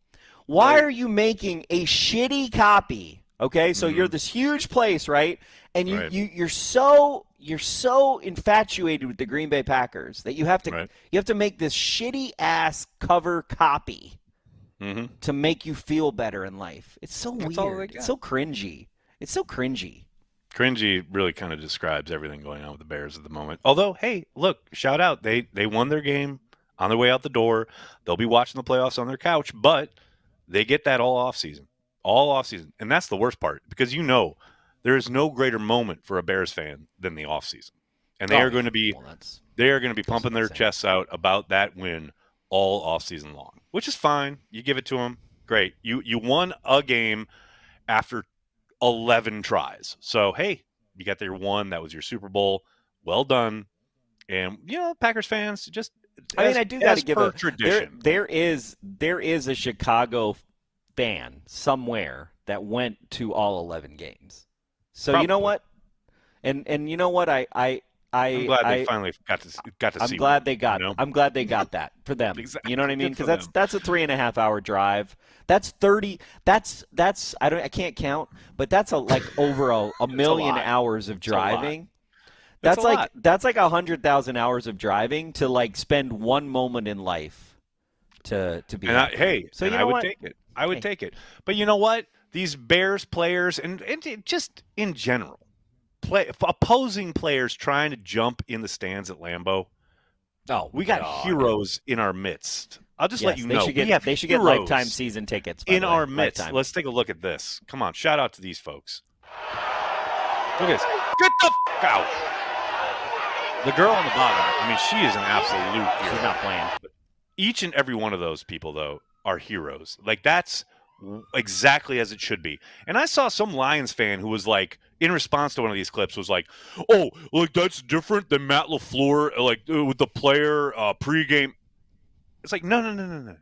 Why Right. are you making a shitty copy? Okay, so you're this huge place, right? And Right. you're so infatuated with the Green Bay Packers that you have to make this shitty ass cover copy Mm-hmm. to make you feel better in life. It's so That's all they weird. got. It's so cringy. It's so cringy. Cringy really kind of describes everything going on with the Bears at the moment. Although, hey, look, shout out. They won their game on their way out the door. They'll be watching the playoffs on their couch, but they get that all off season. And that's the worst part because there is no greater moment for a Bears fan than the off season. And they are going to be pumping their chests out about that win all off season long, which is fine. You give it to them. Great. You won a game after 11 tries. So, hey, you got your one. That was your Super Bowl. Well done. And, Packers fans, just I do got to give a tradition. There is a Chicago fan somewhere that went to all 11 games. So Probably. you know what? And you know what? I'm glad they finally got to see. I'm glad they got. You know? I'm glad they got that for them. Exactly. You know what I mean? Good for Because that's a 3.5 hour drive. That's 30. That's I can't count, but that's over a million lot. hours of It's a lot. driving. That's a lot. That's like 100,000 hours of driving to like spend one moment in life to be. And happy. So you know I would what? take it. I would take it. But you know what? These Bears players and just in general, opposing players trying to jump in the stands at Lambeau. Oh, We got God. heroes in our midst. I'll just let Yes, you they know. should get, we have they should get heroes lifetime season tickets by in the way. our midst. Lifetime. Let's take a look at this. Come on, shout out to these folks. Look at this. Get the f out. The girl on the bottom, I mean, she is an absolute hero. She's not playing. Each and every one of those people, though, are heroes. Like, that's exactly as it should be. And I saw some Lions fan who was like, in response to one of these clips, was like, oh, like, that's different than Matt LaFleur, like, with the player pregame. It's like, no.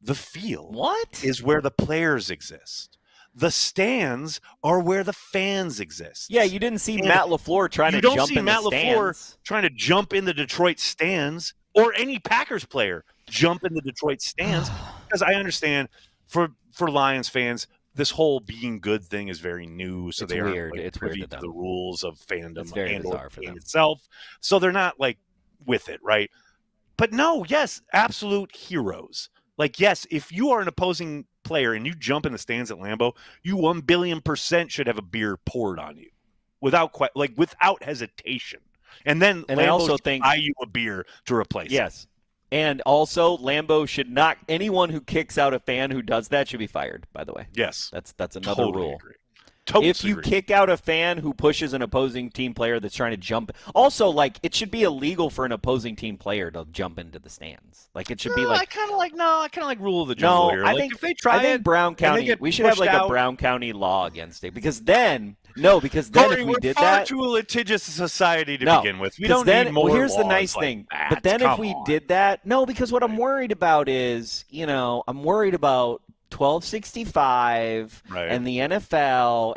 The field What? is where the players exist. The stands are where the fans exist. Yeah, you didn't see And Matt LaFleur trying to you don't jump see in Matt the LaFleur stands. trying to jump in the Detroit stands or any Packers player jump in the Detroit stands because I understand for Lions fans this whole being good thing is very new, so It's they weird. aren't It's privy weird to to them. the rules of fandom It's very and bizarre for game them. itself. So they're not like with it, right? But no, yes, absolute heroes. Like, yes, if you are an opposing player and you jump in the stands at Lambeau, you 1,000,000,000% should have a beer poured on you without hesitation. And then And Lambeau I also should think- buy you a beer to replace it. Yes. And also, Lambeau should not. Anyone who kicks out a fan who does that should be fired. By the way, Yes. that's another Totally rule. agree. Totally If you agree. kick out a fan who pushes an opposing team player that's trying to jump, also like it should be illegal for an opposing team player to jump into the stands. Like it should be like I kind of like rule of the jungle no. here. I Like, think if they try I think it, Brown and they County. get We should have pushed like a out- Brown County law against it because then if Corey, we we're did far that, too litigious a society to no, begin with. We 'cause don't then, need more well, here's the laws nice like thing. that. But then if Come we on. did that, no, because what I'm worried about is, I'm worried about 1265 Right. and the NFL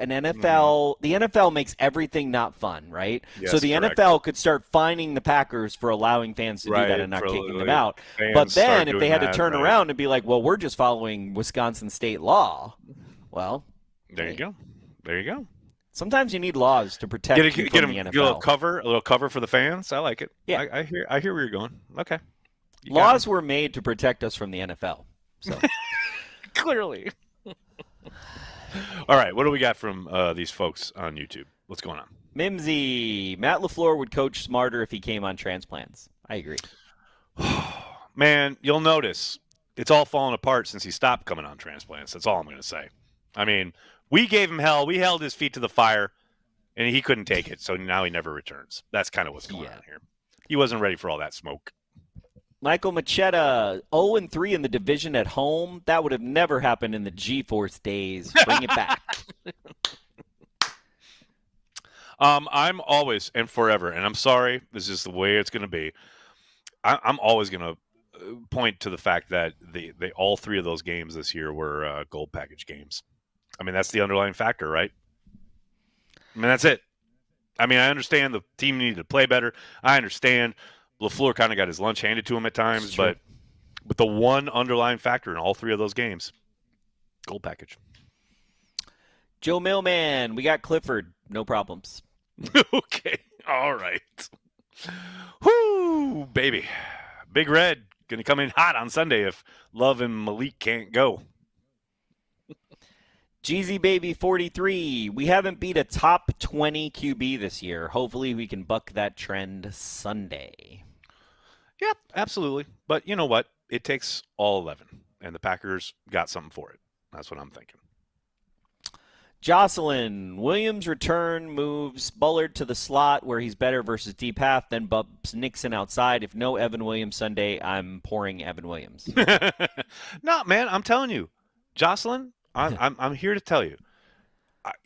the NFL makes everything not fun, right? Yes, so the correct. NFL could start fining the Packers for allowing fans to do that and not kicking them out. Fans But then start if doing they had to that, turn right. around and be like, well, we're just following Wisconsin state law. Well, There you go. There you go. sometimes you need laws to protect you from the NFL. Get a little cover for the fans. I like it. Yeah. I hear where you're going. Okay. You got Laws were made to protect us from the NFL. So it. Clearly. All right. What do we got from these folks on YouTube? What's going on? Mimsy, Matt LaFleur would coach smarter if he came on Transplants. I agree. Man, you'll notice it's all fallen apart since he stopped coming on Transplants. That's all I'm going to say. I mean, we gave him hell. We held his feet to the fire, and he couldn't take it, so now he never returns. That's kind of what's going on here. He wasn't ready for all that smoke. Michael Machetta, 0-3 in the division at home. That would have never happened in the G-Force days. Bring it back. I'm always and forever, and I'm sorry, this is the way it's going to be. I'm always going to point to the fact that they all three of those games this year were gold package games. I mean, that's the underlying factor, right? I mean, that's it. I mean, I understand the team needed to play better. I understand LaFleur kind of got his lunch handed to him at times, but the one underlying factor in all three of those games, gold package. Joe Millman, we got Clifford. No problems. Okay. All right. Whoo, baby. Big Red going to come in hot on Sunday if Love and Malik can't go. Jeezy Baby 43, we haven't beat a top 20 QB this year. Hopefully we can buck that trend Sunday. Yep, absolutely. But you know what? It takes all 11, and the Packers got something for it. That's what I'm thinking. Jocelyn, Williams' return moves Bullard to the slot where he's better versus deep half, then bumps Nixon outside. If no Evan Williams Sunday, I'm pouring Evan Williams. No, man, I'm telling you. Jocelyn, I'm here to tell you.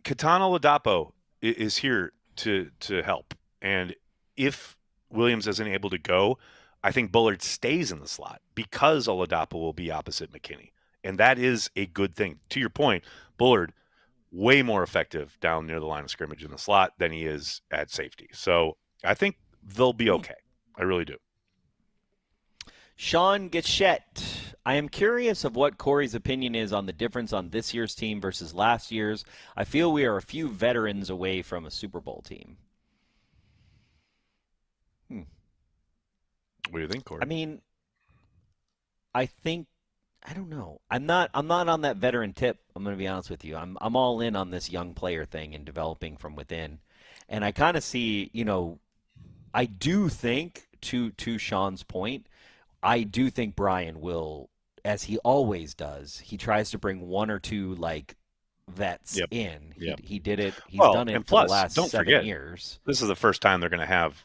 Katana Ladapo is here to help. And if Williams isn't able to go, I think Bullard stays in the slot because Oladapo will be opposite McKinney. And that is a good thing. To your point, Bullard, way more effective down near the line of scrimmage in the slot than he is at safety. So I think they'll be okay. I really do. Sean Gachette, I am curious of what Corey's opinion is on the difference on this year's team versus last year's. I feel we are a few veterans away from a Super Bowl team. What do you think, Corey? I mean, I don't know. I'm not on that veteran tip. I'm going to be honest with you. I'm all in on this young player thing and developing from within. And I kind of see, I do think to Sean's point, I do think Brian will, as he always does, he tries to bring one or two vets in. Yep. He did it. He's done it for the last 7 years. This is the first time they're going to have,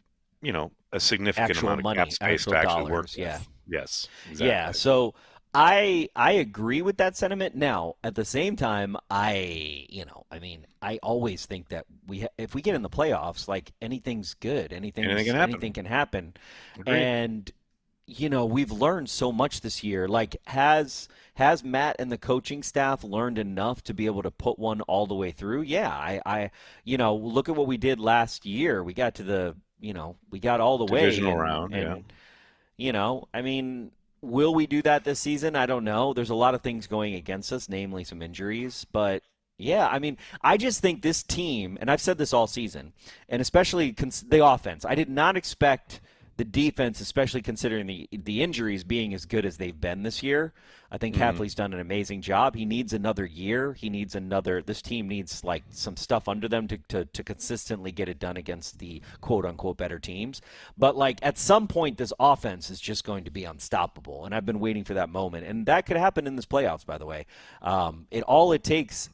a significant Actual amount of money, cap space actual to actually dollars, work with. yeah. Yes. Exactly. Yeah, so I agree with that sentiment. Now, at the same time, I always think that if we get in the playoffs, anything's good. Anything can happen. Agreed. And we've learned so much this year. Has Matt and the coaching staff learned enough to be able to put one all the way through? Yeah, I look at what we did last year. We got to we got all the Divisional way. round, Will we do that this season? I don't know. There's a lot of things going against us, namely some injuries. But, yeah, I just think this team, and I've said this all season, and especially the offense, I did not expect the defense, especially considering the injuries, being as good as they've been this year. I think Hafley's done an amazing job. He needs another year. This team needs some stuff under them to consistently get it done against the quote-unquote better teams. But at some point, this offense is just going to be unstoppable, and I've been waiting for that moment. And that could happen in this playoffs, by the way. All it takes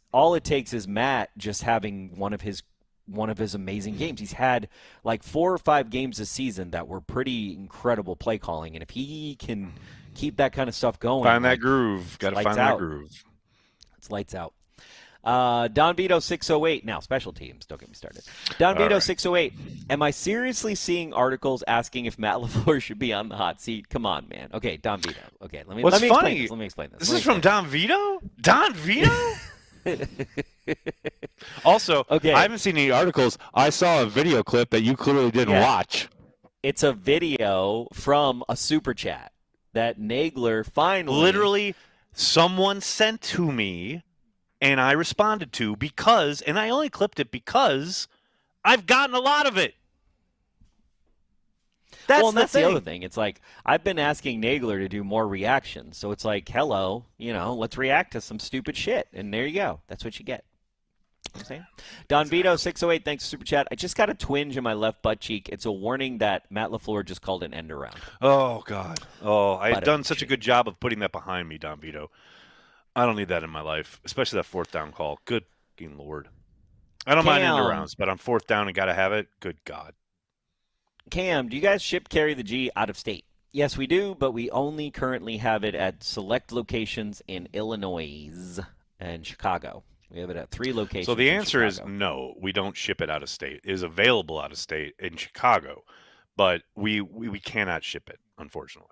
is Matt just having one of his amazing games. He's had 4 or 5 games this season that were pretty incredible play calling, and if he can keep that kind of stuff going, find that groove. Got to find that groove. It's lights out. Don Vito 608. Now, special teams. Don't get me started. Don Vito right. 608. Am I seriously seeing articles asking if Matt LaFleur should be on the hot seat? Come on, man. Okay, Don Vito. Okay, let me explain this. Let me explain this. This is from Don Vito? Don Vito? Also, Okay. I haven't seen any articles. I saw a video clip that you clearly didn't watch. It's a video from a super chat that Nagler finally. Literally, someone sent to me, and I responded to because, and I only clipped it because I've gotten a lot of it. That's the other thing. It's like, I've been asking Nagler to do more reactions. So it's like, hello, let's react to some stupid shit. And there you go. That's what you get. You know what I'm saying? Don Vito 608, thanks for super chat. I just got a twinge in my left butt cheek. It's a warning that Matt LaFleur just called an end around. Oh, God. Oh, I had done such a good job of putting that behind me, Don Vito. I don't need that in my life, especially that fourth down call. Good fucking Lord. I don't mind end arounds, but on fourth down and got to have it, good God. Cam, do you guys ship carry the G out of state? Yes, we do, but we only currently have it at select locations in Illinois and Chicago. We have it at 3 locations. So the answer is Chicago. no, we don't ship it out of state. It is available out of state in Chicago, but we cannot ship it, unfortunately.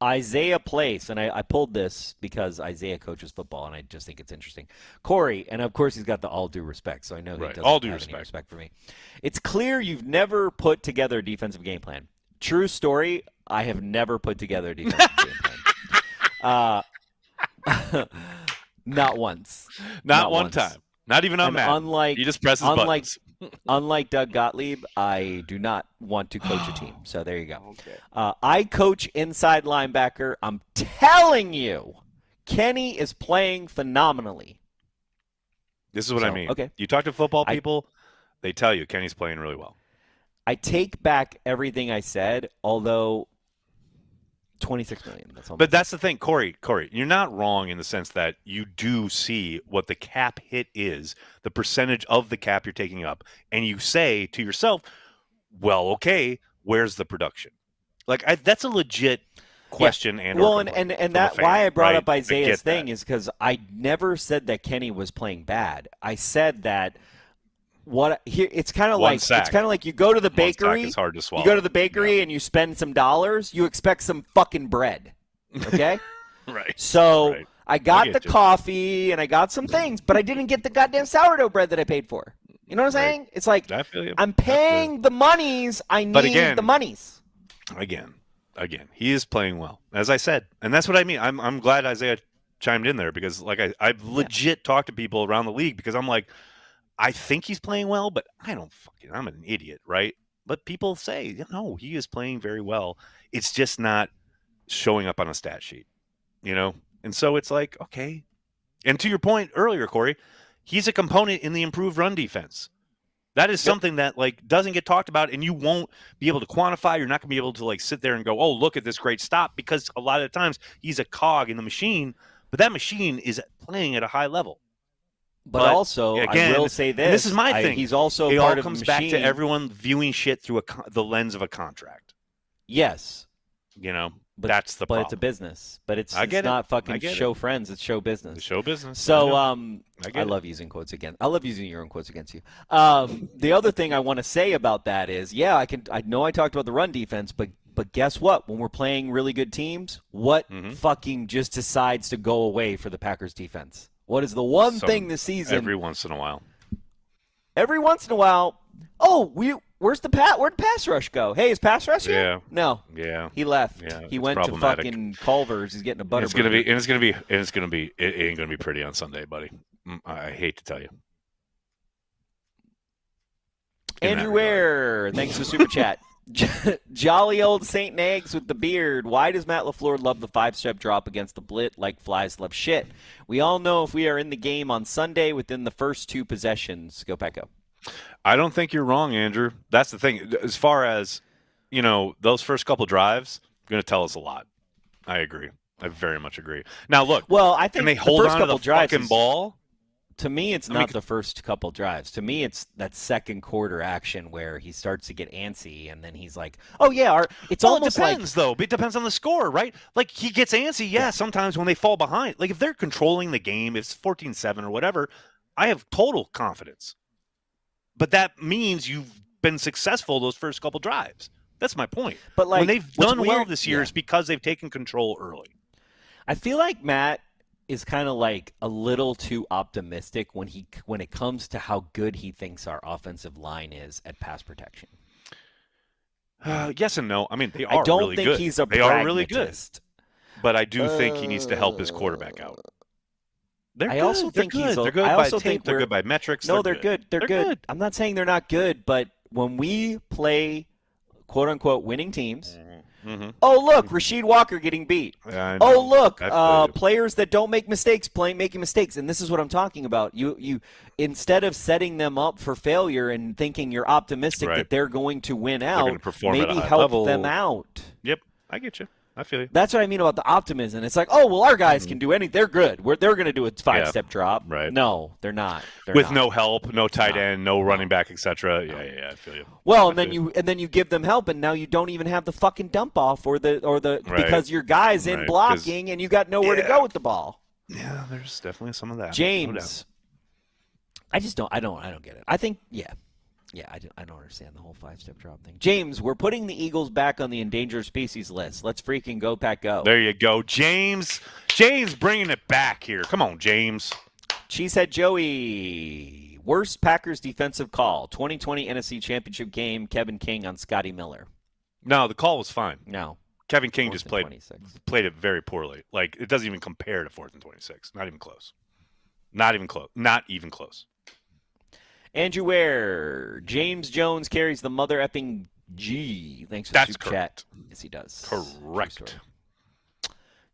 Isaiah Place, and I pulled this because Isaiah coaches football, and I just think it's interesting. Corey, and of course he's got the all due respect, so I know he doesn't all due have any respect. respect for me. It's clear you've never put together a defensive game plan. True story, I have never put together a defensive game plan. Not once. Not one time. Not even on Matt. Unlike, he just presses buttons. Unlike Doug Gottlieb, I do not want to coach a team. So there you go. Okay. I coach inside linebacker. I'm telling you, Kenny is playing phenomenally. This is what I mean. Okay. You talk to football people, they tell you Kenny's playing really well. I take back everything I said, although $26 million. But that's the thing, Corey, you're not wrong in the sense that you do see what the cap hit is, the percentage of the cap you're taking up, and you say to yourself, well, okay, where's the production? Like, that's a legit question. And that fan, why I brought up Isaiah's thing that. is because I never said that Kenny was playing bad. I said that it's kind of like you go to the bakery. It's hard to swallow. You go to the bakery and you spend some dollars. You expect some fucking bread, okay? Right. So I got the coffee and I got some things, but I didn't get the goddamn sourdough bread that I paid for. You know what I'm saying? It's like I'm paying the monies. I need the monies. Again, he is playing well, as I said, and that's what I mean. I'm glad Isaiah chimed in there because, like, I've legit talked to people around the league because I'm like, I think he's playing well, but I'm an idiot, right? But people say, no, he is playing very well. It's just not showing up on a stat sheet, And so it's like, okay. And to your point earlier, Corey, he's a component in the improved run defense. That is something that, like, doesn't get talked about, and you won't be able to quantify. You're not going to be able to, like, sit there and go, oh, look at this great stop, because a lot of times he's a cog in the machine, but that machine is playing at a high level. But also, again, I will say this. This is my thing. He's also it part all of comes the back machine. to everyone viewing shit through the lens of a contract. Yes. But that's the problem. But it's a business. But it's not fucking show friends. It's show business. It's show business. So I love using quotes again. I love using your own quotes against you. The other thing I want to say about that is, I know I talked about the run defense, but guess what? When we're playing really good teams, what fucking just decides to go away for the Packers defense? What is the one thing this season? Every once in a while. Where'd the pass rush go? Hey, is pass rush here? Yeah. No. Yeah. He left. Yeah, he went to fucking Culver's. He's getting a butter. It ain't gonna be pretty on Sunday, buddy. I hate to tell you. Andrew Ware, thanks for the super chat. Jolly old Saint Nags with the beard. Why does Matt LaFleur love the 5-step drop against the Blit like flies love shit? We all know if we are in the game on Sunday within the first 2 possessions. Go Pack Go. I don't think you're wrong, Andrew. That's the thing. As far as, those first couple drives, going to tell us a lot. I agree. I very much agree. Now, look. Well, I think can they hold on to the fucking ball? To me, it's not the first couple drives. To me, it's that second quarter action where he starts to get antsy, and then he's like, "Oh yeah, it's almost like." It depends, though. It depends on the score, right? Like he gets antsy, yeah. Sometimes when they fall behind, like if they're controlling the game, if it's 14-7 or whatever, I have total confidence. But that means you've been successful those first couple drives. That's my point. But like when they've done well this year, it's because they've taken control early. I feel like Matt is kind of like a little too optimistic when it comes to how good he thinks our offensive line is at pass protection. Yes and no. I mean, they are really good. I don't think he's a pragmatist. They are really good. But I do think he needs to help his quarterback out. They're good. Also think they're good I by also tape. They're good by metrics. No, they're good. They're good. I'm not saying they're not good, but when we play quote-unquote winning teams, oh, look, Rasheed Walker getting beat. Oh, look, players that don't make mistakes making mistakes. And this is what I'm talking about. You instead of setting them up for failure and thinking you're optimistic that they're going to win out, maybe help them out. Yep, I get you. I feel you. That's what I mean about the optimism. It's like, oh, well, our guys can do anything. They're good. They're going to do a 5-step drop. Right. No, they're not. With no help, no tight end, no running back, etc. Yeah, I feel you. Well, and then you give them help, and now you don't even have the fucking dump off or the because your guy's in blocking and you got nowhere to go with the ball. Yeah, there's definitely some of that. James, I don't get it. I think I don't understand the whole 5-step drop thing. James, we're putting the Eagles back on the endangered species list. Let's freaking go, Pack, go. There you go, James. James bringing it back here. Come on, James. Cheesehead Joey. Worst Packers defensive call. 2020 NFC Championship game. Kevin King on Scotty Miller. No, the call was fine. No. Kevin King just played it very poorly. Like, it doesn't even compare to 4th and 26. Not even close. Not even close. Andrew Ware. James Jones carries the mother effing G. Thanks for the super chat. Yes, he does. Correct.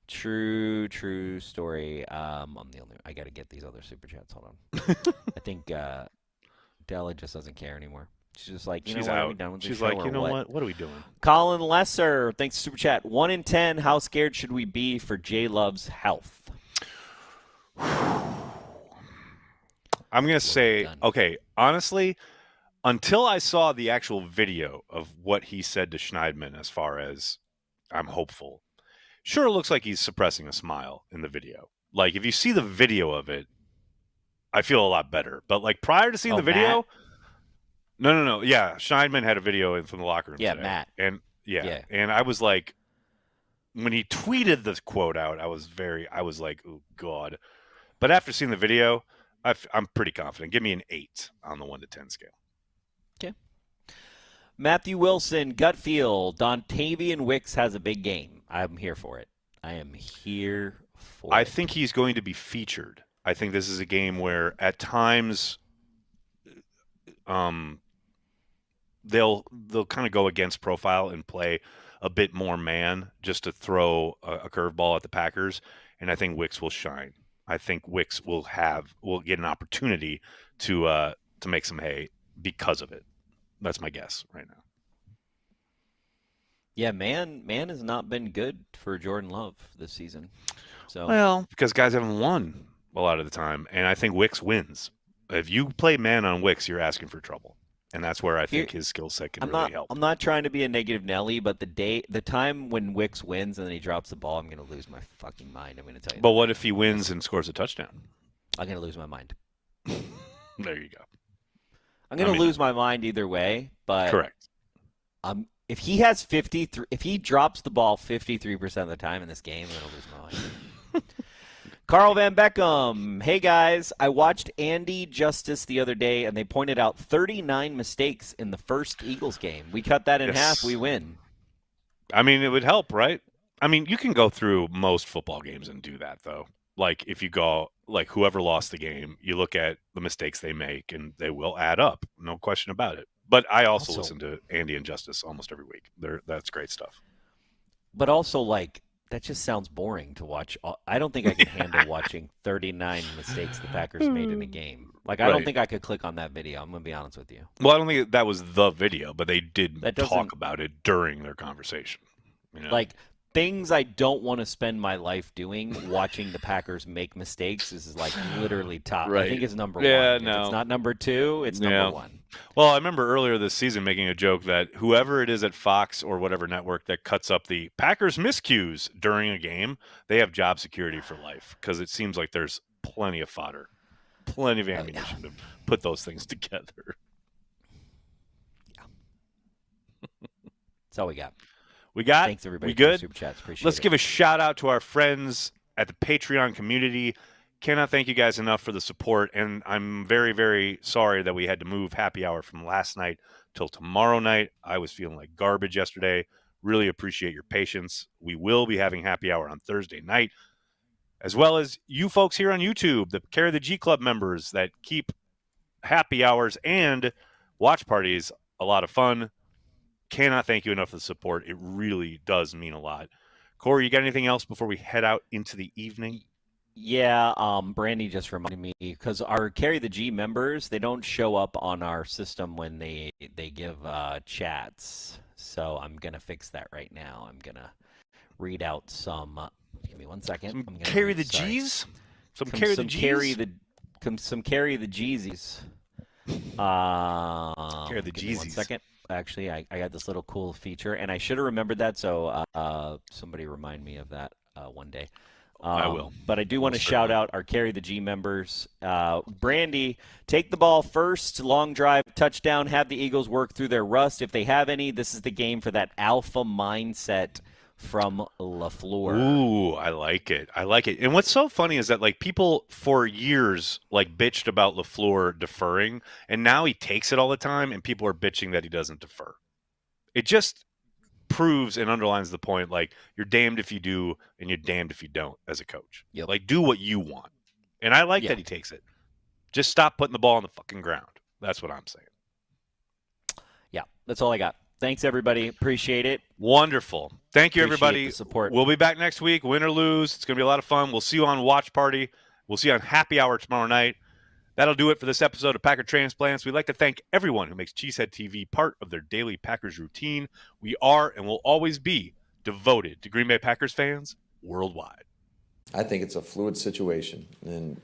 True story. I'm the only. I got to get these other super chats. Hold on. I think Della just doesn't care anymore. She's just like, she's what, out. are we done with this She's show, like, or what are we doing? Colin Lesser, thanks for super chat. 1 in 10. How scared should we be for J Love's health? I'm going to say, okay, honestly, until I saw the actual video of what he said to Schneidman as far as I'm hopeful, sure, it looks like he's suppressing a smile in the video. Like, if you see the video of it, I feel a lot better. But, like, prior to seeing the video, Matt? No. Yeah, Schneidman had a video from the locker room today. Matt. And, and I was like, when he tweeted the quote out, I was like, oh, God. But after seeing the video, I'm pretty confident. Give me an 8 on the 1 to 10 scale. Okay. Matthew Wilson, gut feel. Dontavian Wicks has a big game. I'm here for it. I am here for it. I think he's going to be featured. I think this is a game where at times they'll kind of go against profile and play a bit more man just to throw a curveball at the Packers, and I think Wicks will shine. I think Wicks will get an opportunity to make some hay because of it. That's my guess right now. Yeah, man has not been good for Jordan Love this season. So well, because guys haven't won a lot of the time, and I think Wicks wins. If you play man on Wicks, you're asking for trouble, and that's where I think his skill set can really help. I'm not trying to be a negative Nelly, but the time when Wicks wins and then he drops the ball, I'm going to lose my fucking mind. I'm going to tell you. But what if he wins and scores a touchdown? I'm going to lose my mind. There you go. I'm going to lose my mind either way, but correct. If he has 53, if he drops the ball 53% of the time in this game, I'm going to lose my mind. Carl Van Beckham. Hey, guys. I watched Andy Justice the other day, and they pointed out 39 mistakes in the first Eagles game. We cut that in half. We win. I mean, it would help, right? I mean, you can go through most football games and do that, though. Like, if you go, like, whoever lost the game, you look at the mistakes they make, and they will add up. No question about it. But I also listen to Andy and Justice almost every week. That's great stuff. But also, like, that just sounds boring to watch. I don't think I can handle watching 39 mistakes the Packers made in a game. Like, I don't think I could click on that video. I'm going to be honest with you. Well, I don't think that was the video, but they did talk about it during their conversation. You know? Like, things I don't want to spend my life doing, watching the Packers make mistakes is like literally top. I think it's number one. If it's not number two, it's number one. Well, I remember earlier this season making a joke that whoever it is at Fox or whatever network that cuts up the Packers miscues during a game, they have job security for life, because it seems like there's plenty of fodder, plenty of ammunition to put those things together. That's all we got. Thanks, everybody. We good? Super chats. Appreciate Let's it. give a shout out to our friends at the Patreon community. Cannot thank you guys enough for the support, and I'm very, very sorry that we had to move happy hour from last night till tomorrow night. I was feeling like garbage yesterday. Really appreciate your patience. We will be having happy hour on Thursday night, as well as you folks here on YouTube, the Carry the G Club members that keep happy hours and watch parties a lot of fun. Cannot thank you enough for the support. It really does mean a lot. Corey, you got anything else before we head out into the evening? Yeah, Brandy just reminded me, because our Carry the G members, they don't show up on our system when they give chats. So I'm going to fix that right now. I'm going to read out some. Give me 1 second. Carry the G's? Some Carry the G's? Some Carry the Jeezys. Carry the Give me 1 Jeezys. second. Actually, I got this little cool feature, and I should have remembered that, so somebody remind me of that one day. I will. But I do want to shout out our Carry the G members. Brandy, take the ball first, long drive, touchdown, have the Eagles work through their rust. If they have any, this is the game for that alpha mindset from LaFleur. Ooh, I like it. I like it. And what's so funny is that, like, people for years, like, bitched about LaFleur deferring, and now he takes it all the time, and people are bitching that he doesn't defer. It just proves and underlines the point, like, you're damned if you do and you're damned if you don't as a coach. Yep. Like, do what you want. And I like that he takes it. Just stop putting the ball on the fucking ground. That's what I'm saying. Yeah, that's all I got. Thanks, everybody. Appreciate it. Wonderful. Thank you, everybody. The support. We'll be back next week, win or lose. It's going to be a lot of fun. We'll see you on Watch Party. We'll see you on Happy Hour tomorrow night. That'll do it for this episode of Packer Transplants. We'd like to thank everyone who makes Cheesehead TV part of their daily Packers routine. We are and will always be devoted to Green Bay Packers fans worldwide. I think it's a fluid situation, and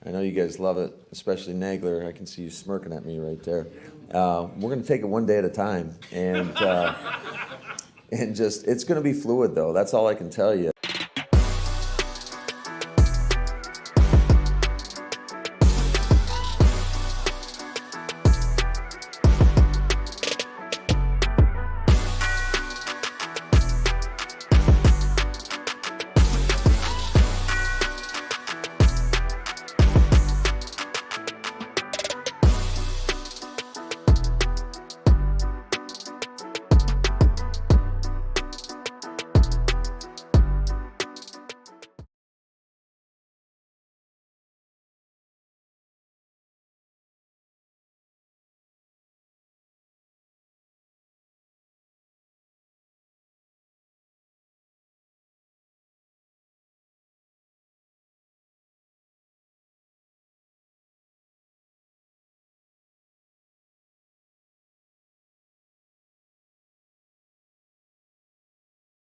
I know you guys love it, especially Nagler. I can see you smirking at me right there. We're going to take it one day at a time, and just it's going to be fluid, though. That's all I can tell you.